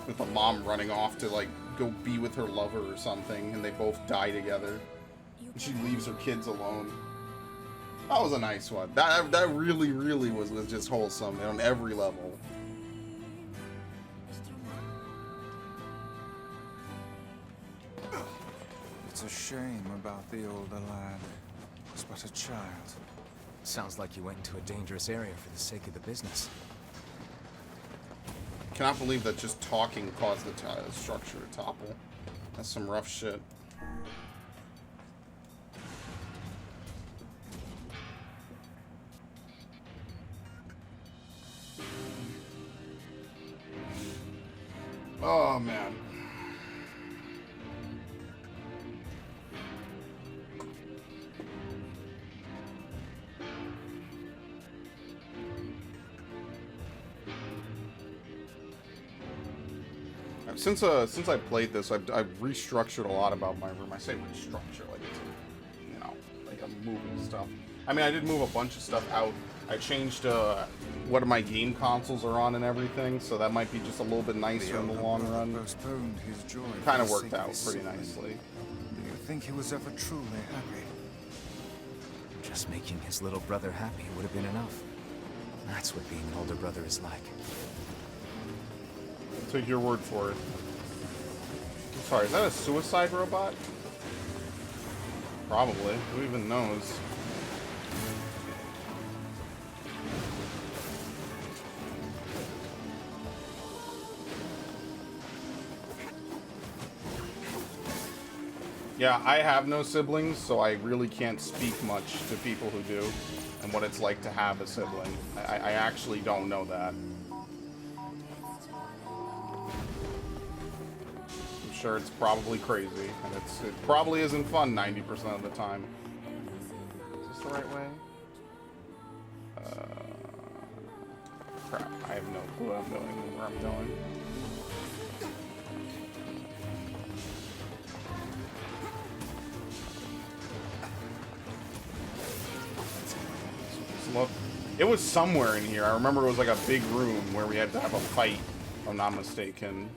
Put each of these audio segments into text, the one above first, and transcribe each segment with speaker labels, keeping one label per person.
Speaker 1: with a mom running off to like go be with her lover or something, and they both die together. And she leaves her kids alone. That was a nice one. That really, really was just wholesome on every level.
Speaker 2: It's a shame about the older lad. He was but a child.
Speaker 3: Sounds like you went into a dangerous area for the sake of the business.
Speaker 1: Cannot believe that just talking caused the structure to topple. That's some rough shit. Oh, man. Since I played this, I've restructured a lot about my room. I say restructure like it's, you know, like I'm moving stuff. I mean, I did move a bunch of stuff out. I changed what my game consoles are on and everything, so that might be just a little bit nicer in the long run.
Speaker 2: Postponed his joy.
Speaker 1: Kind of worked out pretty nicely.
Speaker 2: Do you think he was ever truly happy?
Speaker 3: Just making his little brother happy would have been enough. That's what being an older brother is like.
Speaker 1: Take your word for it. I'm sorry, is that a suicide robot? Probably. Who even knows? Yeah, I have no siblings, so I really can't speak much to people who do and what it's like to have a sibling. I actually don't know that. Sure, it's probably crazy, and it probably isn't fun 90% of the time. Is this the right way? Crap, I have no clue what I'm doing and where I'm going. Look, it was somewhere in here. I remember it was like a big room where we had to have a fight, if I'm not mistaken.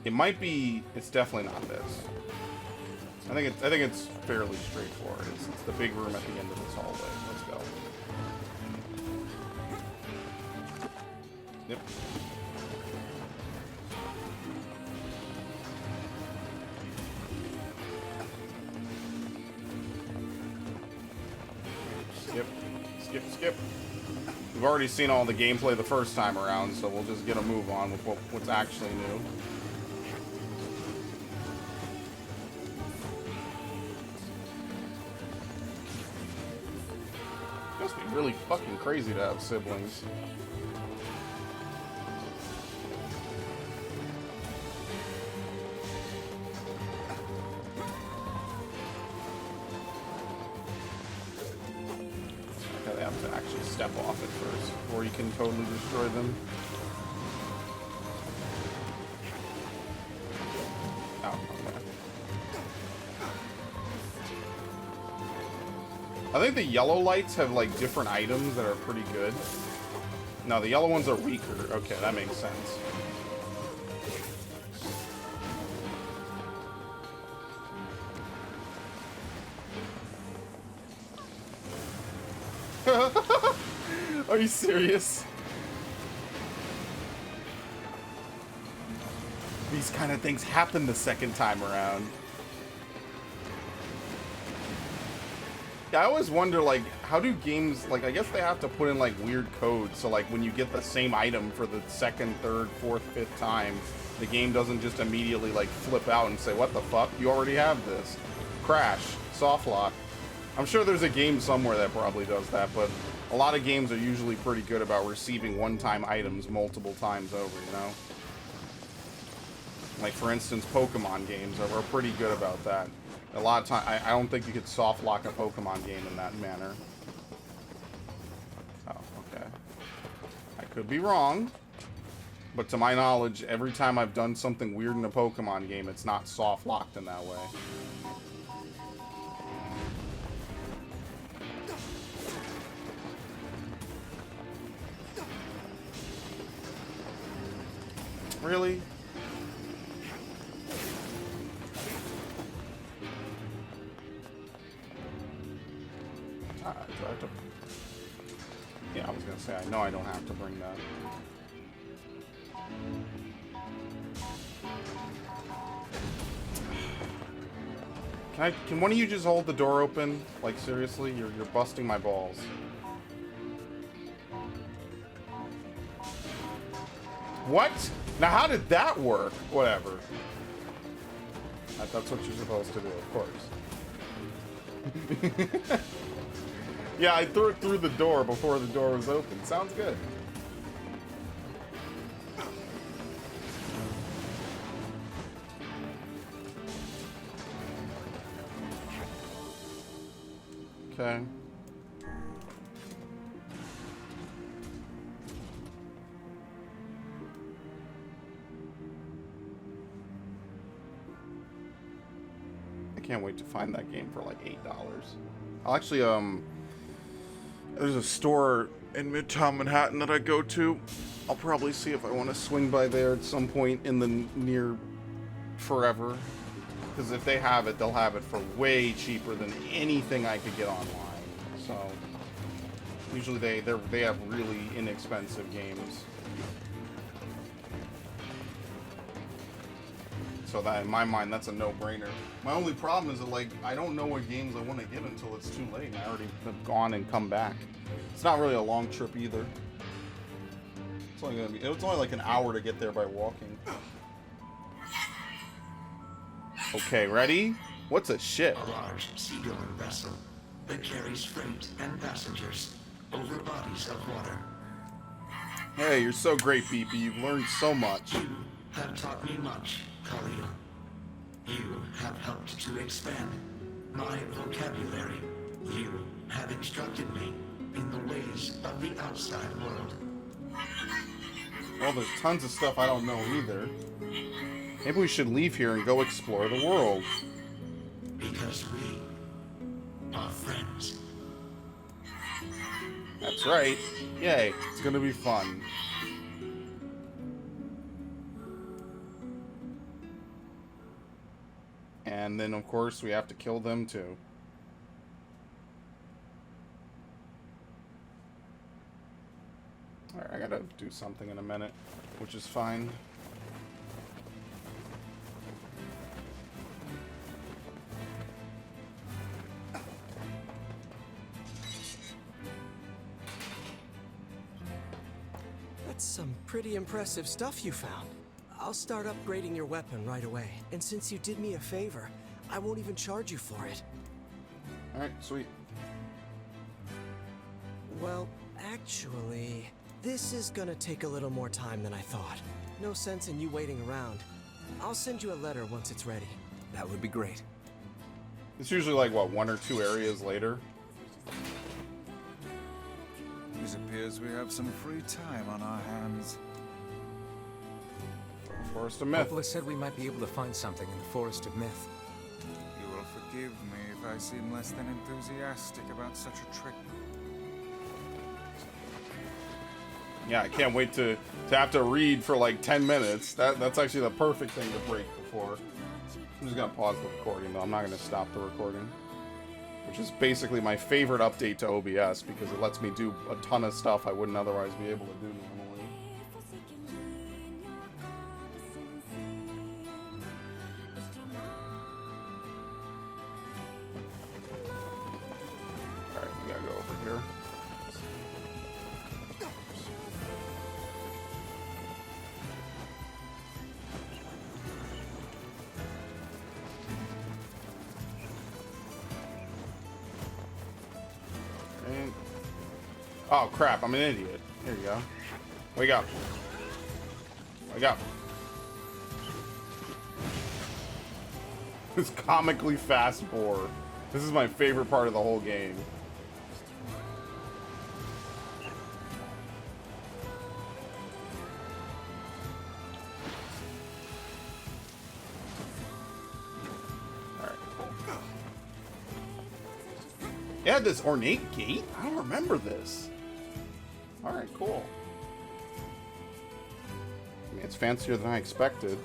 Speaker 1: It might be. It's definitely not this. I think it's fairly straightforward. It's the big room at the end of this hallway. Let's go. Yep. Skip. We've already seen all the gameplay the first time around, so we'll just get a move on with what's actually new. It must be really fucking crazy to have siblings. They have to actually step off it first before you can totally destroy them. Oh, okay. I think the yellow lights have like different items that are pretty good. No, the yellow ones are weaker. Okay, that makes sense. Are you serious? These kind of things happen the second time around. Yeah, I always wonder, like, how do games, like, I guess they have to put in, like, weird code, so, like, when you get the same item for the second, third, fourth, fifth time, the game doesn't just immediately, like, flip out and say, what the fuck? You already have this. Crash. Soft lock. I'm sure there's a game somewhere that probably does that, but a lot of games are usually pretty good about receiving one-time items multiple times over, you know? Like, for instance, Pokemon games are pretty good about that. A lot of time, I don't think you could soft lock a Pokemon game in that manner. Oh, okay. I could be wrong, but to my knowledge, every time I've done something weird in a Pokemon game, it's not soft locked in that way. Really? Do I have to... Yeah, I was gonna say, I know I don't have to bring that. Can one of you just hold the door open? Like, seriously? You're busting my balls. What? Now, how did that work? Whatever. That's what you're supposed to do, of course. Yeah, I threw it through the door before the door was open. Sounds good. Okay. I can't wait to find that game for like $8. I'll actually, there's a store in Midtown Manhattan that I go to. I'll probably see if I want to swing by there at some point in the near forever. Because if they have it, they'll have it for way cheaper than anything I could get online. So usually they have really inexpensive games. So that, in my mind, that's a no-brainer. My only problem is that, like, I don't know what games I want to get until it's too late. I already have gone and come back. It's not really a long trip either. It's only like an hour to get there by walking. Okay, ready? What's a ship?
Speaker 4: A large seagoing vessel that carries freight and passengers over bodies of water.
Speaker 1: Hey, you're so great, Beepy. You've learned so much.
Speaker 4: You have taught me much, Khalil. You have helped to expand my vocabulary. You have instructed me in the ways of the outside world.
Speaker 1: Well, there's tons of stuff I don't know either. Maybe we should leave here and go explore the world.
Speaker 4: Because we are friends.
Speaker 1: That's right. Yay, it's gonna be fun. And then, of course, we have to kill them, too. Alright, I gotta do something in a minute, which is fine.
Speaker 5: That's some pretty impressive stuff you found. I'll start upgrading your weapon right away. And since you did me a favor, I won't even charge you for it.
Speaker 1: Alright, sweet.
Speaker 5: Well, actually, this is gonna take a little more time than I thought. No sense in you waiting around. I'll send you a letter once it's ready.
Speaker 3: That would be great.
Speaker 1: It's usually like, what, 1 or 2 areas later?
Speaker 2: It appears we have some free time on our hands.
Speaker 1: Forest of Myth.
Speaker 6: Hopeless said we might be able to find something in the Forest of Myth.
Speaker 2: You will forgive me if I seem less than enthusiastic about such a trip.
Speaker 1: Yeah, I can't wait to have to read for like 10 minutes. That's actually the perfect thing to break before. I'm just gonna pause the recording though. I'm not gonna stop the recording. Which is basically my favorite update to OBS because it lets me do a ton of stuff I wouldn't otherwise be able to do normally. Alright, we gotta go over here. Oh crap, I'm an idiot. Here you go. Wake up. Wake up. This comically fast boar. This is my favorite part of the whole game. Alright, cool. It had this ornate gate? I don't remember this. Alright, cool. mean, it's fancier than I expected.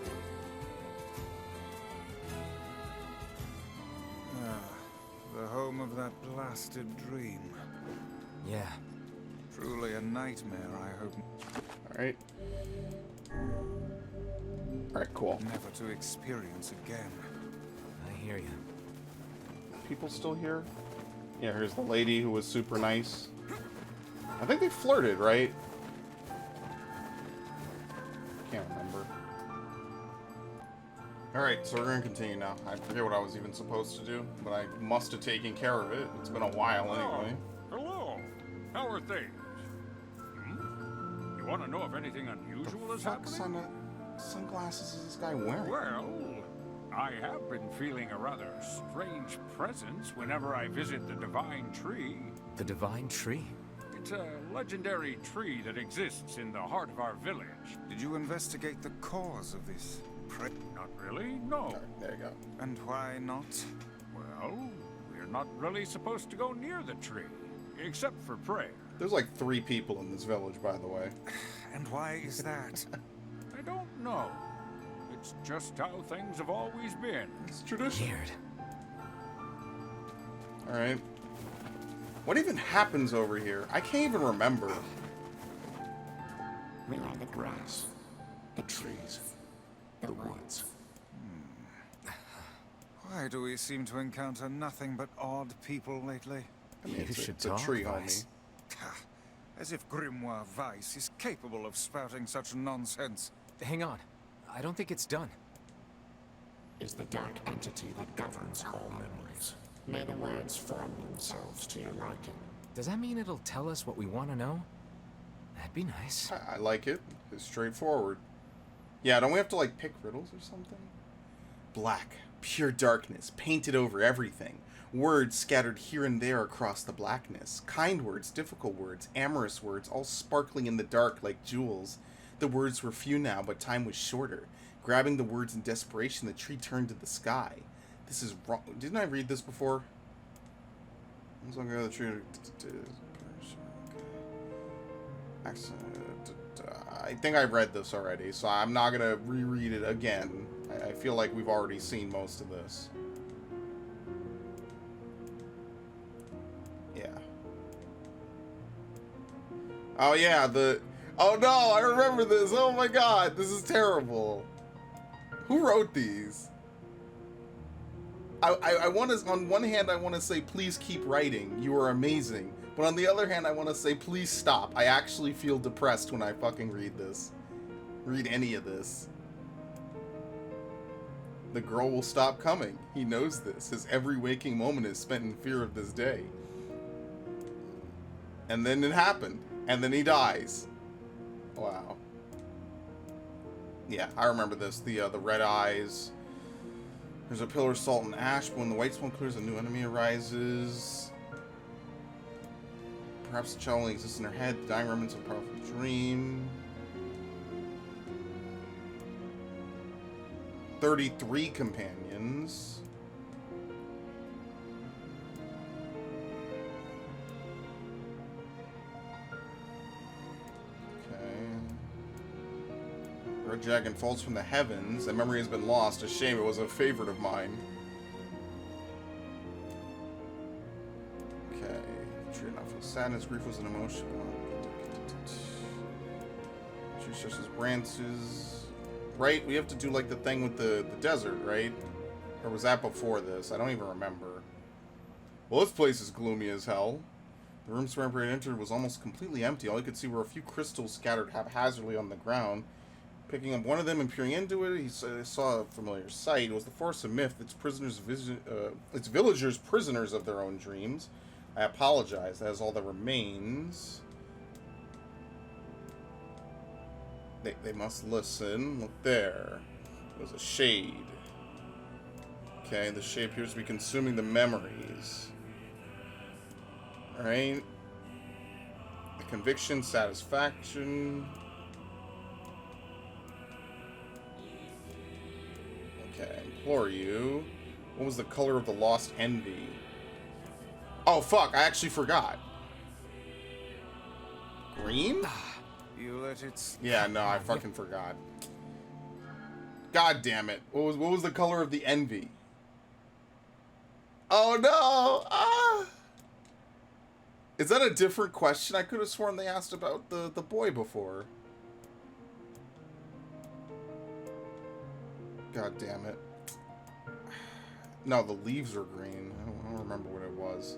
Speaker 2: The home of that blasted dream.
Speaker 3: Yeah.
Speaker 2: Truly a nightmare, I hope
Speaker 1: Alright. Alright, cool.
Speaker 2: never to experience again.
Speaker 3: I hear you.
Speaker 1: People still here? Yeah, here's the lady who was super nice. I think they flirted, right? Can't remember. Alright, so we're gonna continue now. I forget what I was even supposed to do, but I must have taken care of it. It's been a while anyway.
Speaker 7: Hello. How are things? You want to know if anything unusual is
Speaker 1: Fuck
Speaker 7: happening?
Speaker 1: sunglasses is this guy wearing?
Speaker 7: Well, I have been feeling a rather strange presence whenever I visit the Divine Tree.
Speaker 3: The Divine Tree?
Speaker 7: It's a legendary tree that exists in the heart of our village.
Speaker 2: Did you investigate the cause of this?
Speaker 7: Not really, no.
Speaker 1: Alright, there you go.
Speaker 2: And why not?
Speaker 7: Well, we're not really supposed to go near the tree, except for prayer.
Speaker 1: There's like 3 people in this village, by the way.
Speaker 2: And why is that?
Speaker 7: I don't know. It's just how things have always been.
Speaker 1: It's tradition.
Speaker 3: Weird.
Speaker 1: Alright. What even happens over here? I can't even remember.
Speaker 4: We are the grass, the trees, the woods.
Speaker 2: Why do we seem to encounter nothing but odd people lately?
Speaker 1: I mean,
Speaker 3: You
Speaker 1: it's
Speaker 3: should
Speaker 1: a
Speaker 3: talk,
Speaker 1: tree,
Speaker 3: Vice.
Speaker 1: homie.
Speaker 2: Ha, as if Grimoire Weiss is capable of spouting such nonsense.
Speaker 3: Hang on. I don't think it's done.
Speaker 4: Is the dark entity that governs all memories. May the words form themselves to your liking.
Speaker 3: Does that mean it'll tell us what we want to know? That'd be nice.
Speaker 1: I like it. It's straightforward. Yeah, don't we have to, like, pick riddles or something? Black, pure darkness, painted over everything. Words scattered here and there across the blackness. Kind words, difficult words, amorous words, all sparkling in the dark like jewels. The words were few now, but time was shorter. Grabbing the words in desperation, the tree turned to the sky. This is wrong. Didn't I read this before? The tree. I think I read this already, so I'm not gonna reread it again. I feel like we've already seen most of this. Yeah. Oh yeah, oh no, I remember this. Oh my god, this is terrible. Who wrote these? I want to, on one hand, I want to say, please keep writing. You are amazing. But on the other hand, I want to say, please stop. I actually feel depressed when I fucking read this. Read any of this. The girl will stop coming. He knows this. His every waking moment is spent in fear of this day. And then it happened. And then he dies. Wow. Yeah, I remember this. The red eyes. There's a pillar of salt and ash, but when the white smoke clears, a new enemy arises. Perhaps the child only exists in her head, the dying remnants of a powerful dream. 33 companions. Red dragon falls from the heavens. That memory has been lost. A shame, it was a favorite of mine. Okay. True enough. Sadness, grief was an emotion. Tree stretches branches. Right? We have to do like the thing with the desert, right? Or was that before this? I don't even remember. Well, this place is gloomy as hell. The room Swamp entered was almost completely empty. All you could see were a few crystals scattered haphazardly on the ground. Picking up one of them and peering into it, he saw a familiar sight. It was the forest of myth. Its villagers prisoners of their own dreams. I apologize. That is all that remains. They must listen. Look there. There's a shade. Okay, the shade appears to be consuming the memories. Alright. The conviction, satisfaction. Okay, implore you. What was the color of the lost envy? Oh, fuck, I actually forgot. Green?
Speaker 2: You let it...
Speaker 1: Yeah, no, I fucking forgot. God damn it. What was the color of the envy? Oh no! Ah! Is that a different question? I could have sworn they asked about the boy before. God damn it. No, the leaves are green. I don't remember what it was.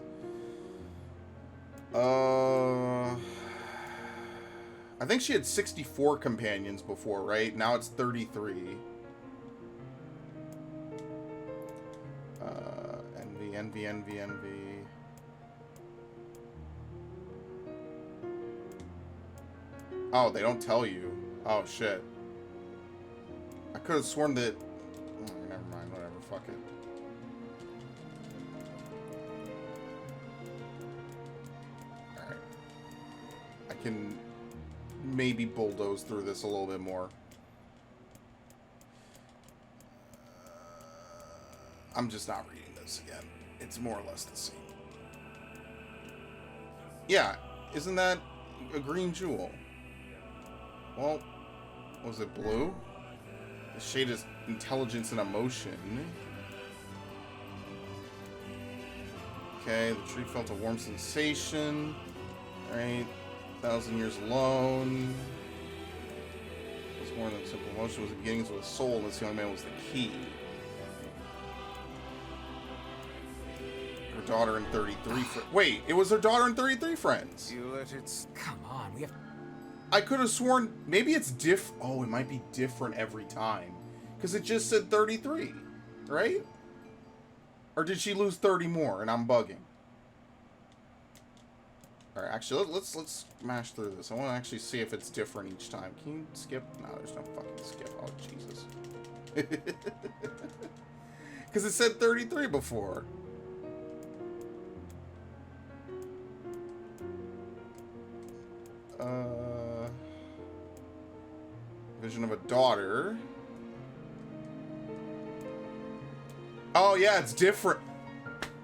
Speaker 1: I think she had 64 companions before, right? Now it's 33. Envy. Oh, they don't tell you. Oh, shit. I could have sworn that... Oh, never mind. Whatever. Fuck it. Alright. I can maybe bulldoze through this a little bit more. I'm just not reading this again. It's more or less the same. Yeah, isn't that a green jewel? Well, was it blue? The shade is intelligence and emotion. Okay, the tree felt a warm sensation. Alright, 1,000 years alone. It was more than simple emotion. It was the beginnings of a soul, and this young man was the key. Her daughter and 33 Wait, it was her daughter and 33 friends.
Speaker 6: You let it... Come on, we have...
Speaker 1: I could have sworn maybe it's oh, it might be different every time. Because it just said 33, right? Or did she lose 30 more and I'm bugging? Alright, actually, let's smash through this. I want to actually see if it's different each time. Can you skip? No, there's no fucking skip. Oh, Jesus. Because it said 33 before. Vision of a daughter. Oh, yeah, it's different.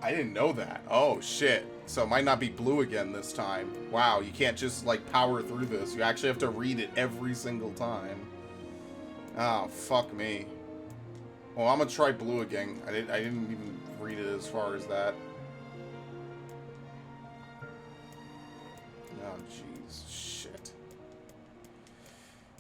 Speaker 1: I didn't know that. Oh, shit. So it might not be blue again this time. Wow, you can't just, like, power through this. You actually have to read it every single time. Oh, fuck me. Well, I'm gonna try blue again. I didn't even read it as far as that. Oh, jeez. Shit.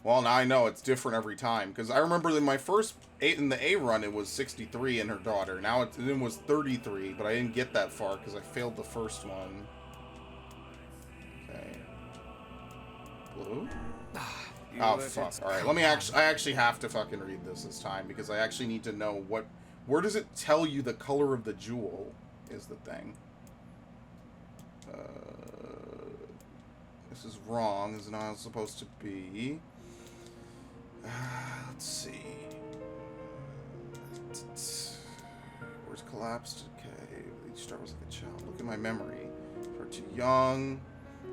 Speaker 1: Well, now I know it's different every time. Because I remember in my first... in the A run, it was 63 and her daughter. Now it was 33, but I didn't get that far because I failed the first one. Okay. Blue? Oh, fuck. Alright, let me actually... I actually have to fucking read this time because I actually need to know what... Where does it tell you the color of the jewel is the thing. This is wrong. This is not supposed to be. Let's see. Where's collapsed? Okay, each star was like a child. Look at my memory. Far too young.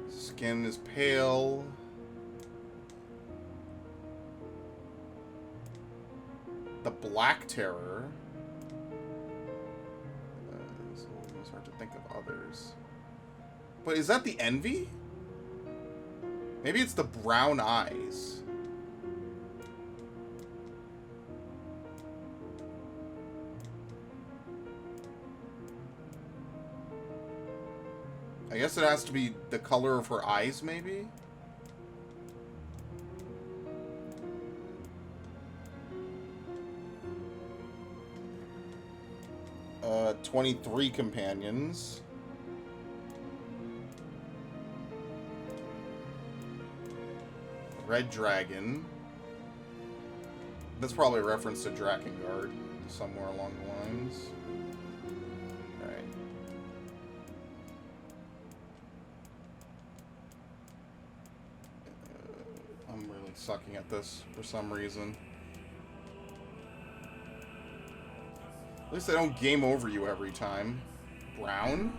Speaker 1: Skin is pale. The Black Terror. It's hard to think of others. But is that the Envy? Maybe it's the brown eyes. I guess it has to be the color of her eyes, maybe? 23 companions. Red Dragon. That's probably a reference to Drakengard somewhere along the lines. Alright. I'm really sucking at this for some reason. At least they don't game over you every time. Brown?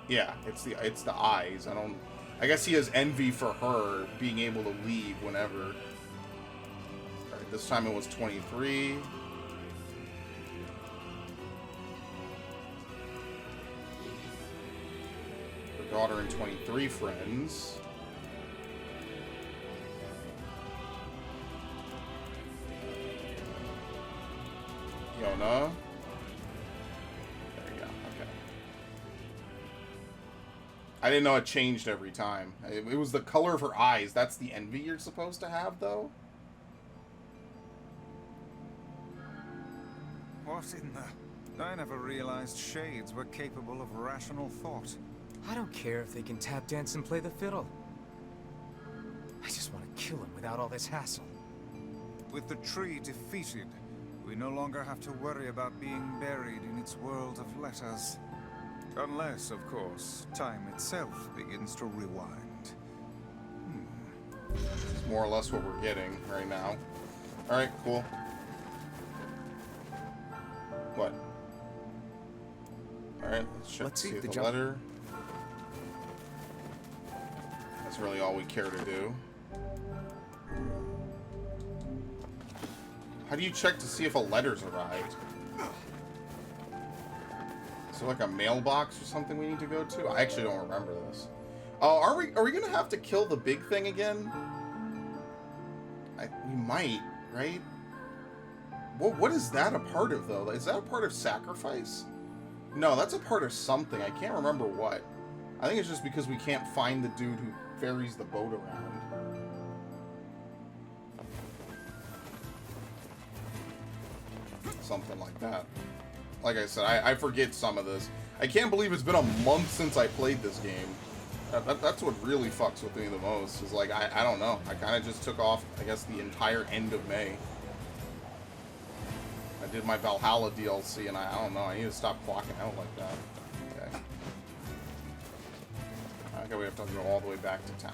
Speaker 1: Yeah, it's the eyes. I guess he has envy for her being able to leave whenever. Alright, this time it was 23. Her daughter and 23 friends. Fiona. There you go. Okay. I didn't know it changed every time. It was the color of her eyes. That's the envy you're supposed to have, though?
Speaker 2: What in the... I never realized shades were capable of rational thought.
Speaker 6: I don't care if they can tap dance and play the fiddle. I just want to kill him without all this hassle.
Speaker 2: With the tree defeated, we no longer have to worry about being buried in its world of letters. Unless, of course, time itself begins to rewind.
Speaker 1: It's more or less what we're getting right now. Alright, cool. What? Alright, let's check
Speaker 3: Let's
Speaker 1: to
Speaker 3: see
Speaker 1: see
Speaker 3: if
Speaker 1: if
Speaker 3: the
Speaker 1: the letter. That's really all we care to do. How do you check to see if a letter's arrived? Is there like a mailbox or something we need to go to? I actually don't remember this. Oh, are we gonna have to kill the big thing again? We might, right? What is that a part of, though? Is that a part of sacrifice? No, that's a part of something. I can't remember what. I think it's just because we can't find the dude who ferries the boat around. Something like that. Like I said, I forget some of this. I can't believe it's been a month since I played this game. That's what really fucks with me the most. Is like, I don't know. I kind of just took off, I guess, the entire end of May. I did my Valhalla DLC, and I don't know. I need to stop clocking out like that. Okay. Okay, we have to go all the way back to town.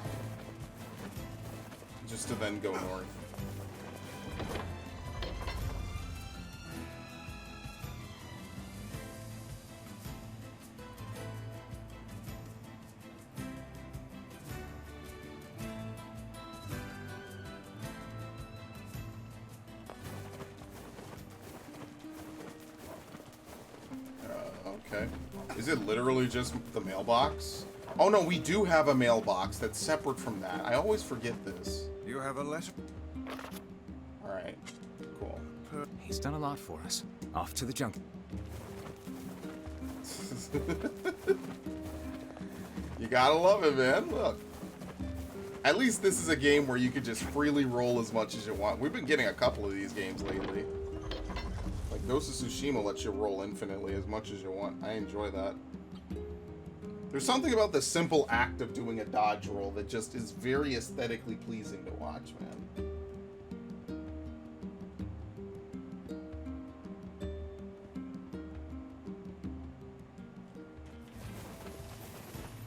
Speaker 1: Just to then go north. Okay. Is it literally just the mailbox? Oh no, we do have a mailbox that's separate from that. I always forget this.
Speaker 2: You have a letter?
Speaker 1: Alright. Cool.
Speaker 3: He's done a lot for us. Off to the jungle.
Speaker 1: You gotta love it, man. Look. At least this is a game where you could just freely roll as much as you want. We've been getting a couple of these games lately. Like Ghost of Tsushima lets you roll infinitely as much as you want. I enjoy that. There's something about the simple act of doing a dodge roll that just is very aesthetically pleasing to watch, man.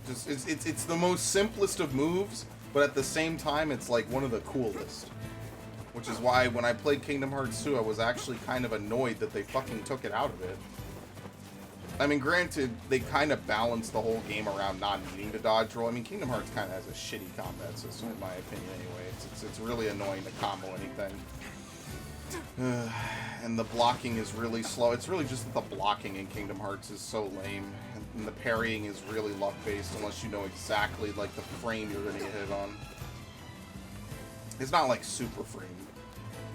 Speaker 1: Just it's the most simplest of moves, but at the same time it's like one of the coolest. Which is why when I played Kingdom Hearts 2, I was actually kind of annoyed that they fucking took it out of it. I mean, granted, they kind of balanced the whole game around not needing to dodge roll. I mean, Kingdom Hearts kind of has a shitty combat system, in my opinion, anyway. It's really annoying to combo anything. And the blocking is really slow. It's really just that the blocking in Kingdom Hearts is so lame. And the parrying is really luck-based unless you know exactly, like, the frame you're going to get hit on. It's not like super frame,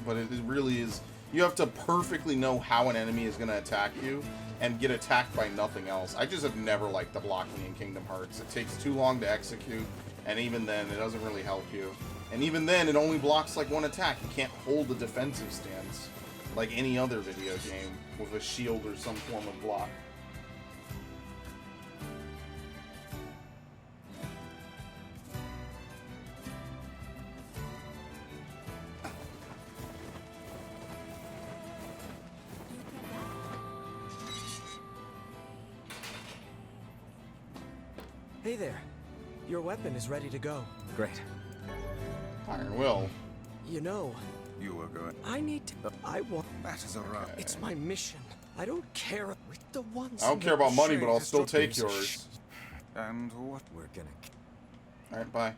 Speaker 1: but it really is. You have to perfectly know how an enemy is going to attack you and get attacked by nothing else. I just have never liked the blocking in Kingdom Hearts. It takes too long to execute, and even then, it doesn't really help you. And even then, it only blocks like one attack. You can't hold a defensive stance like any other video game with a shield or some form of block.
Speaker 5: Hey there. Your weapon is ready to go.
Speaker 3: Great.
Speaker 1: Iron Will.
Speaker 5: You know,
Speaker 2: You were good.
Speaker 5: I need to... I want...
Speaker 2: That is a right.
Speaker 5: It's my mission. I don't care with the ones...
Speaker 1: I don't care about money, but I'll still take yours.
Speaker 2: And what?
Speaker 3: We're gonna...
Speaker 1: Alright, bye.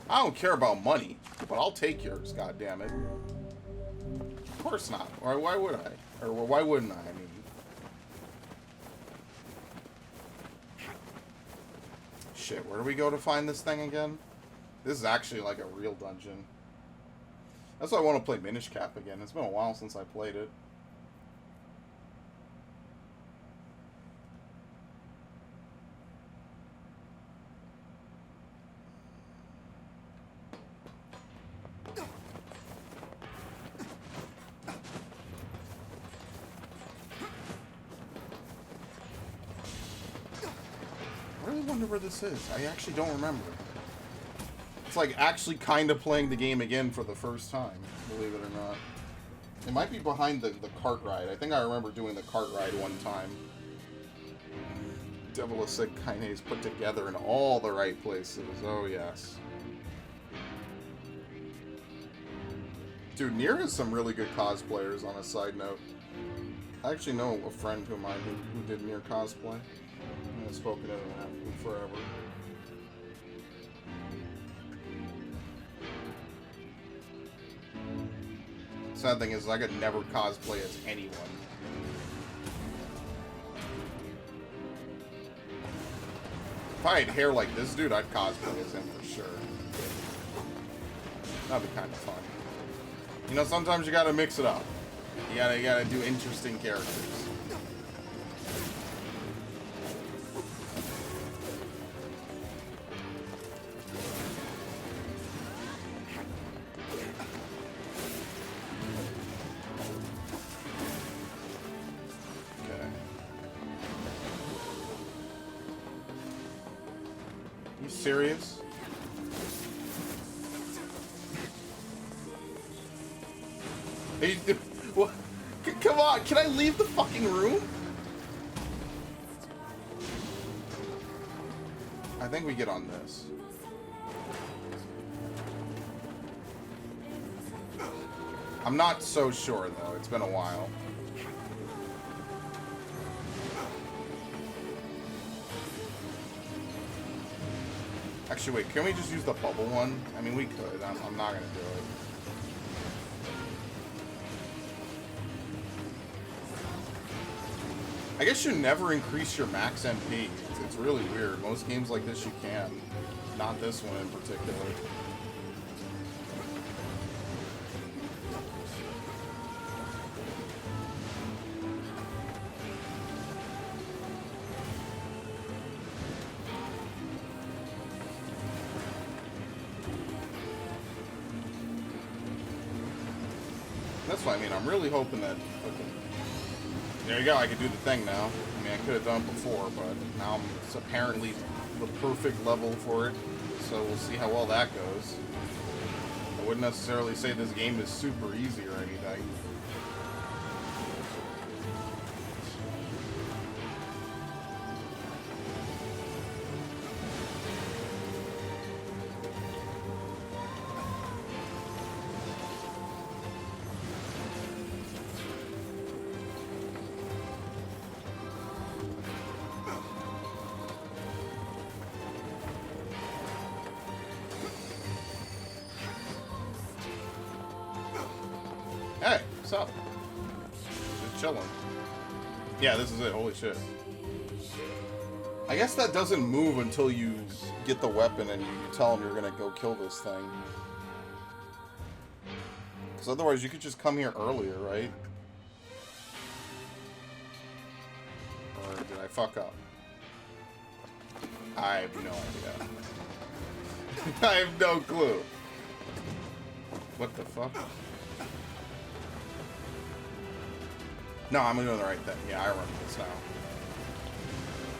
Speaker 1: I don't care about money, but I'll take yours, goddammit. Of course not. Or why would I? Or why wouldn't I? I mean... Shit, where do we go to find this thing again? This is actually like a real dungeon. That's why I want to play Minish Cap again. It's been a while since I played it. I really wonder where this is. I actually don't remember. It's like actually kind of playing the game again for the first time, believe it or not. It might be behind the cart ride. I think I remember doing the cart ride one time. Devilistic kinase put together in all the right places. Oh, yes. Dude, Nier has some really good cosplayers on a side note. I actually know a friend of mine who did Nier cosplay. I've spoken to him forever. Sad thing is, I could never cosplay as anyone. If I had hair like this dude, I'd cosplay as him for sure. That'd be kind of fun. You know, sometimes you gotta mix it up. You gotta do interesting characters. Serious? Hey, what? Come on, can I leave the fucking room? I think we get on this. I'm not so sure though, it's been a while. Actually, wait, can we just use the bubble one? I mean, we could. I'm not going to do it. I guess you never increase your max MP. It's really weird. Most games like this you can. Not this one in particular. That's what I mean. I'm really hoping that... Okay. There you go. I could do the thing now. I mean, I could have done it before, but now it's apparently the perfect level for it. So we'll see how well that goes. I wouldn't necessarily say this game is super easy or anything. Hey, what's up? Just chilling. Yeah, this is it. Holy shit. I guess that doesn't move until you get the weapon and you tell them you're gonna go kill this thing. Because otherwise you could just come here earlier, right? Or did I fuck up? I have no idea. I have no clue. What the fuck? No, I'm doing the right thing. Yeah, I remember this now.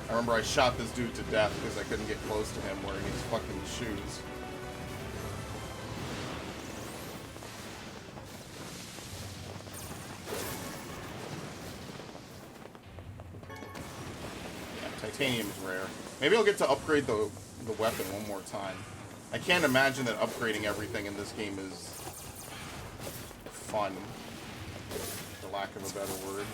Speaker 1: I remember I shot this dude to death because I couldn't get close to him wearing his fucking shoes. Yeah, titanium is rare. Maybe I'll get to upgrade the weapon one more time. I can't imagine that upgrading everything in this game is fun. Lack of a better word.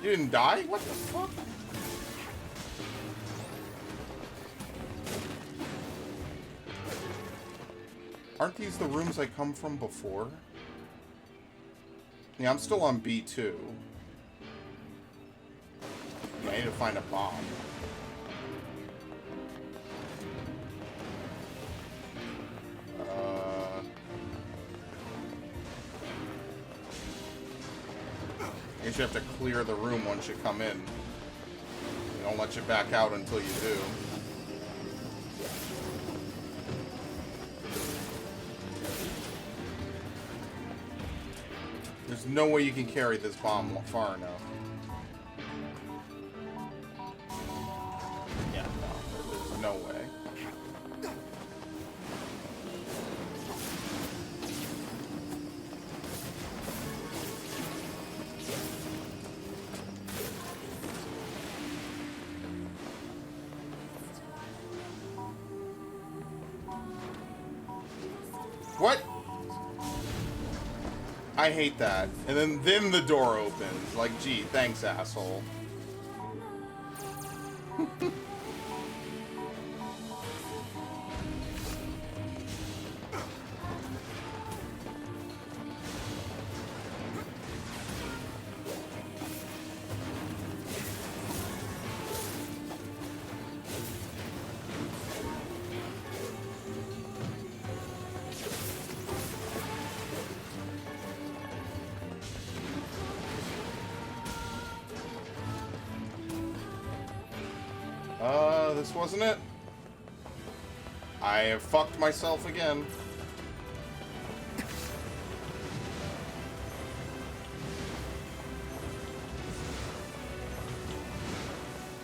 Speaker 1: You didn't die? What the fuck? Aren't these the rooms I come from before? Yeah, I'm still on B2. Yeah, I need to find a bomb. I guess you have to clear the room once you come in. They don't let you back out until you do. There's no way you can carry this bomb far enough. Yeah, no, there's no way. What? I hate that. And then the door opens. Like, gee, thanks, asshole. This wasn't it. I have fucked myself again.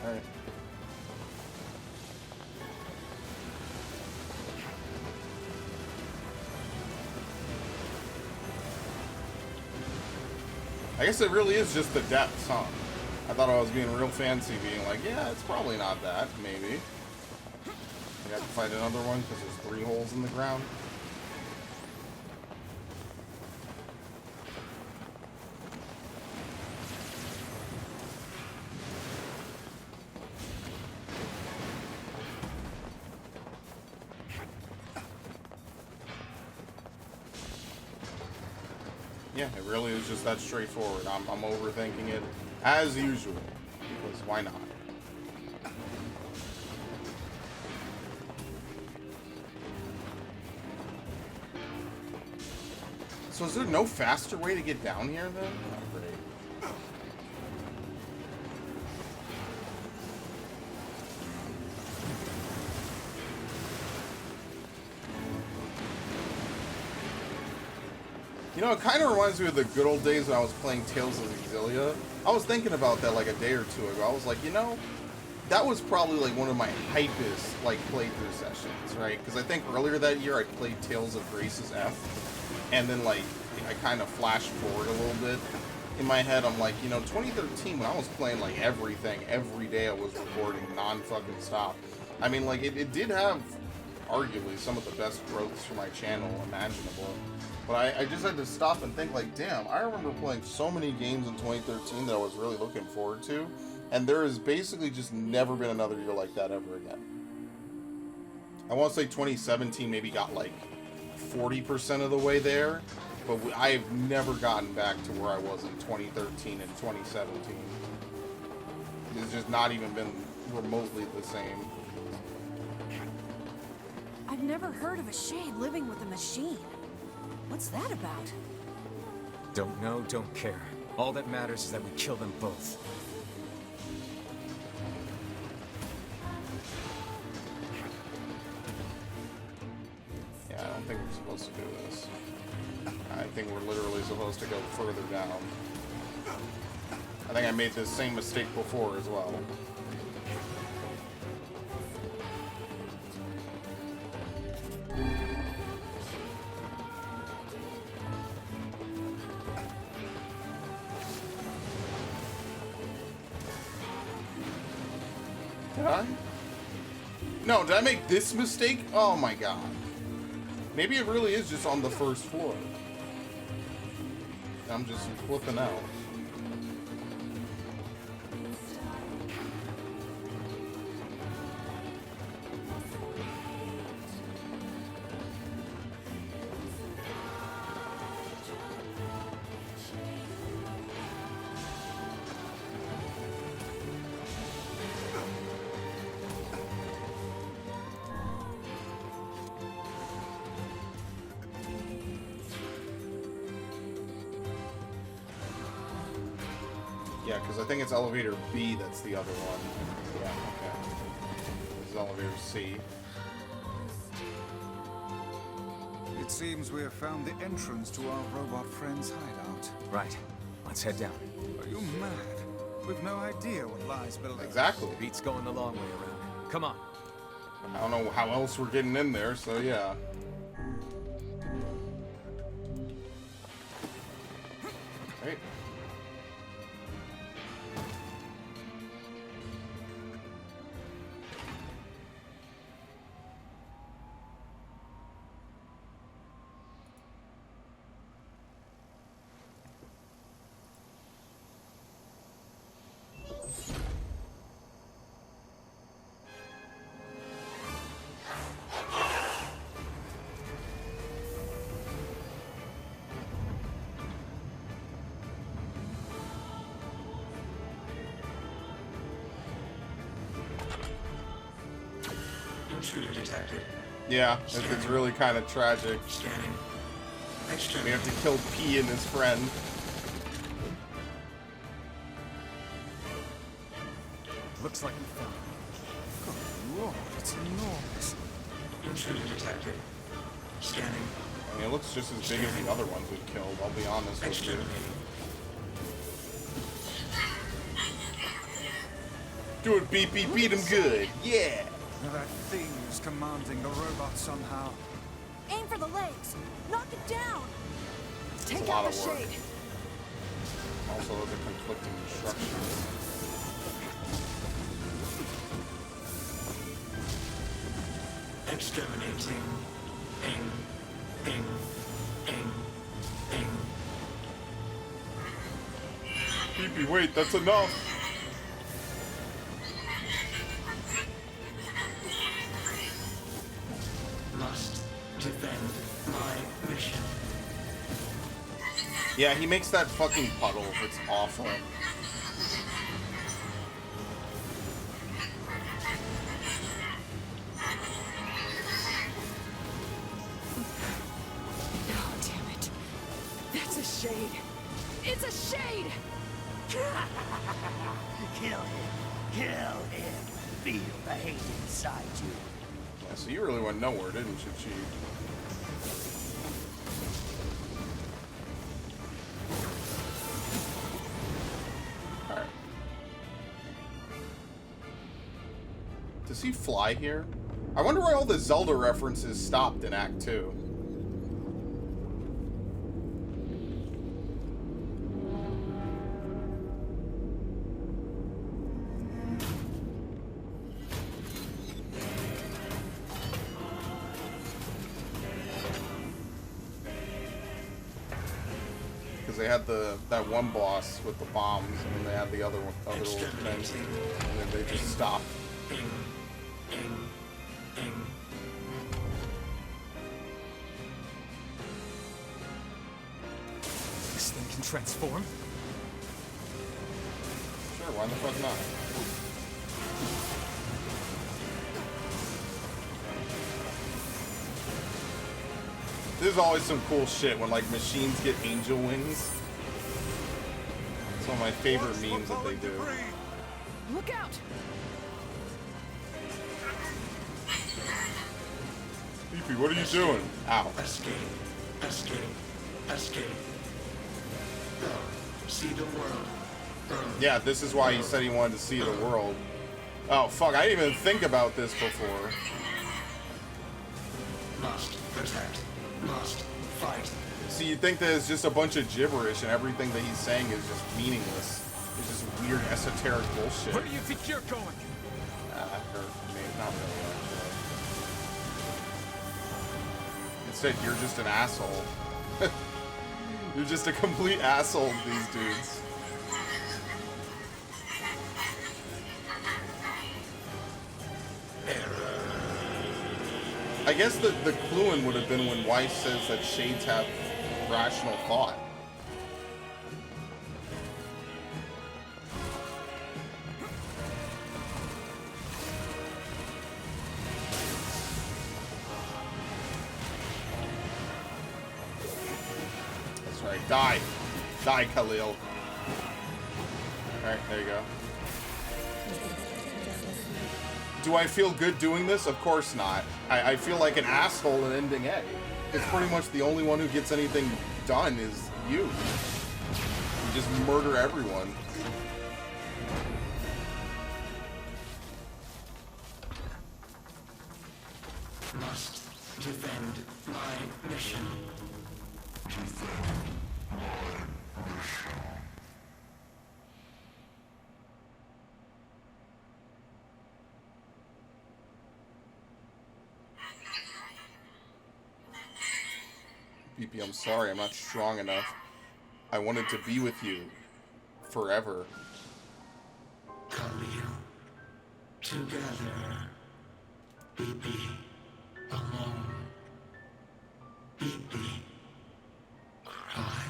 Speaker 1: Alright. I guess it really is just the depths, huh? I thought I was being real fancy, being like, yeah, it's probably not that, maybe. I have to find another one because there's 3 holes in the ground. Yeah, it really is just that straightforward. I'm overthinking it as usual, because why not? So is there no faster way to get down here then? Oh, great. You know, it kind of reminds me of the good old days when I was playing Tales of Xillia. I was thinking about that like a day or two ago. I was like, you know, that was probably like one of my hypest like playthrough sessions, right? Because I think earlier that year I played Tales of Grace's F, and then like I kind of flashed forward a little bit. In my head, I'm like, you know, 2013 when I was playing like everything, every day I was recording non-fucking stop. I mean, like it did have arguably some of the best growths for my channel imaginable. But I just had to stop and think like, damn, I remember playing so many games in 2013 that I was really looking forward to. And there has basically just never been another year like that ever again. I want to say 2017 maybe got like 40% of the way there. But I've never gotten back to where I was in 2013 and 2017. It's just not even been remotely the same.
Speaker 8: I've never heard of a shade living with a machine. What's that about?
Speaker 6: Don't know, don't care. All that matters is that we kill them both.
Speaker 1: Yeah, I don't think we're supposed to do this. I think we're literally supposed to go further down. I think I made this same mistake before as well. Did I? No, did I make this mistake? Oh my god. Maybe it really is just on the first floor. I'm just flipping out. Yeah, because I think it's elevator B that's the other one. Yeah, okay. This is elevator C.
Speaker 2: It seems we have found the entrance to our robot friend's hideout.
Speaker 3: Right. Let's head down.
Speaker 2: Are you mad? We've no idea what lies below.
Speaker 1: Exactly.
Speaker 3: Beats going the long way around. Come on.
Speaker 1: I don't know how else we're getting in there, so yeah. Right.
Speaker 4: Intruder detected.
Speaker 1: Yeah, it's really kind of tragic.
Speaker 4: Scanning.
Speaker 1: We
Speaker 4: Exterminate.
Speaker 1: have to kill P and his friend.
Speaker 3: Looks like we found it.
Speaker 2: Lord, it's enormous.
Speaker 4: Intruder detected. Scanning.
Speaker 1: I mean, it looks just as big as the other ones we've killed, I'll be honest with you.
Speaker 4: Exterminating.
Speaker 1: Do it, BP, beat him good. Yeah!
Speaker 2: That thing is commanding the robot somehow.
Speaker 8: Aim for the legs. Knock it down.
Speaker 1: Take out the shade. Also, those are conflicting instructions.
Speaker 4: Exterminating. Ing. Ing. Ing. Ing.
Speaker 1: BP, wait, that's enough!
Speaker 4: Must defend my mission.
Speaker 1: Yeah, he makes that fucking puddle. It's awful.
Speaker 8: Oh, damn it. That's a shade. It's a shade!
Speaker 9: Kill him. Kill him. Feel the hate inside you.
Speaker 1: Yeah, so you really went nowhere, didn't you, Chief? Alright. Does he fly here? I wonder why all the Zelda references stopped in Act 2. Because they had that one boss with the bombs, and then they had the other little thing, and then they just stopped.
Speaker 4: Ing. Ing. Ing.
Speaker 6: This thing can transform?
Speaker 1: Sure, why the fuck not? There's always some cool shit when like machines get angel wings. It's one of my favorite memes that they do.
Speaker 8: Look out!
Speaker 1: Beefy, what are you doing? Ow.
Speaker 4: Escape. Escape. Escape. Go. See the world. Burn.
Speaker 1: Yeah, this is why he said he wanted to see the world. Oh fuck, I didn't even think about this before.
Speaker 4: Must protect. Must fight.
Speaker 1: See, you think that it's just a bunch of gibberish and everything that he's saying is just meaningless. It's just weird esoteric bullshit.
Speaker 6: Where do you think you're going?
Speaker 1: Or maybe not really, actually. Instead, you're just an asshole. You're just a complete asshole to these dudes. I guess the clue-in would have been when Weiss says that shades have rational thought. That's right. Die. Die, Khalil. Alright, there you go. Do I feel good doing this? Of course not. I feel like an asshole in ending A. It's pretty much the only one who gets anything done is you. You just murder everyone.
Speaker 4: Must defend my mission.
Speaker 1: BP, I'm sorry, I'm not strong enough. I wanted to be with you forever.
Speaker 4: Khalil, together. BP, alone. BP, cry.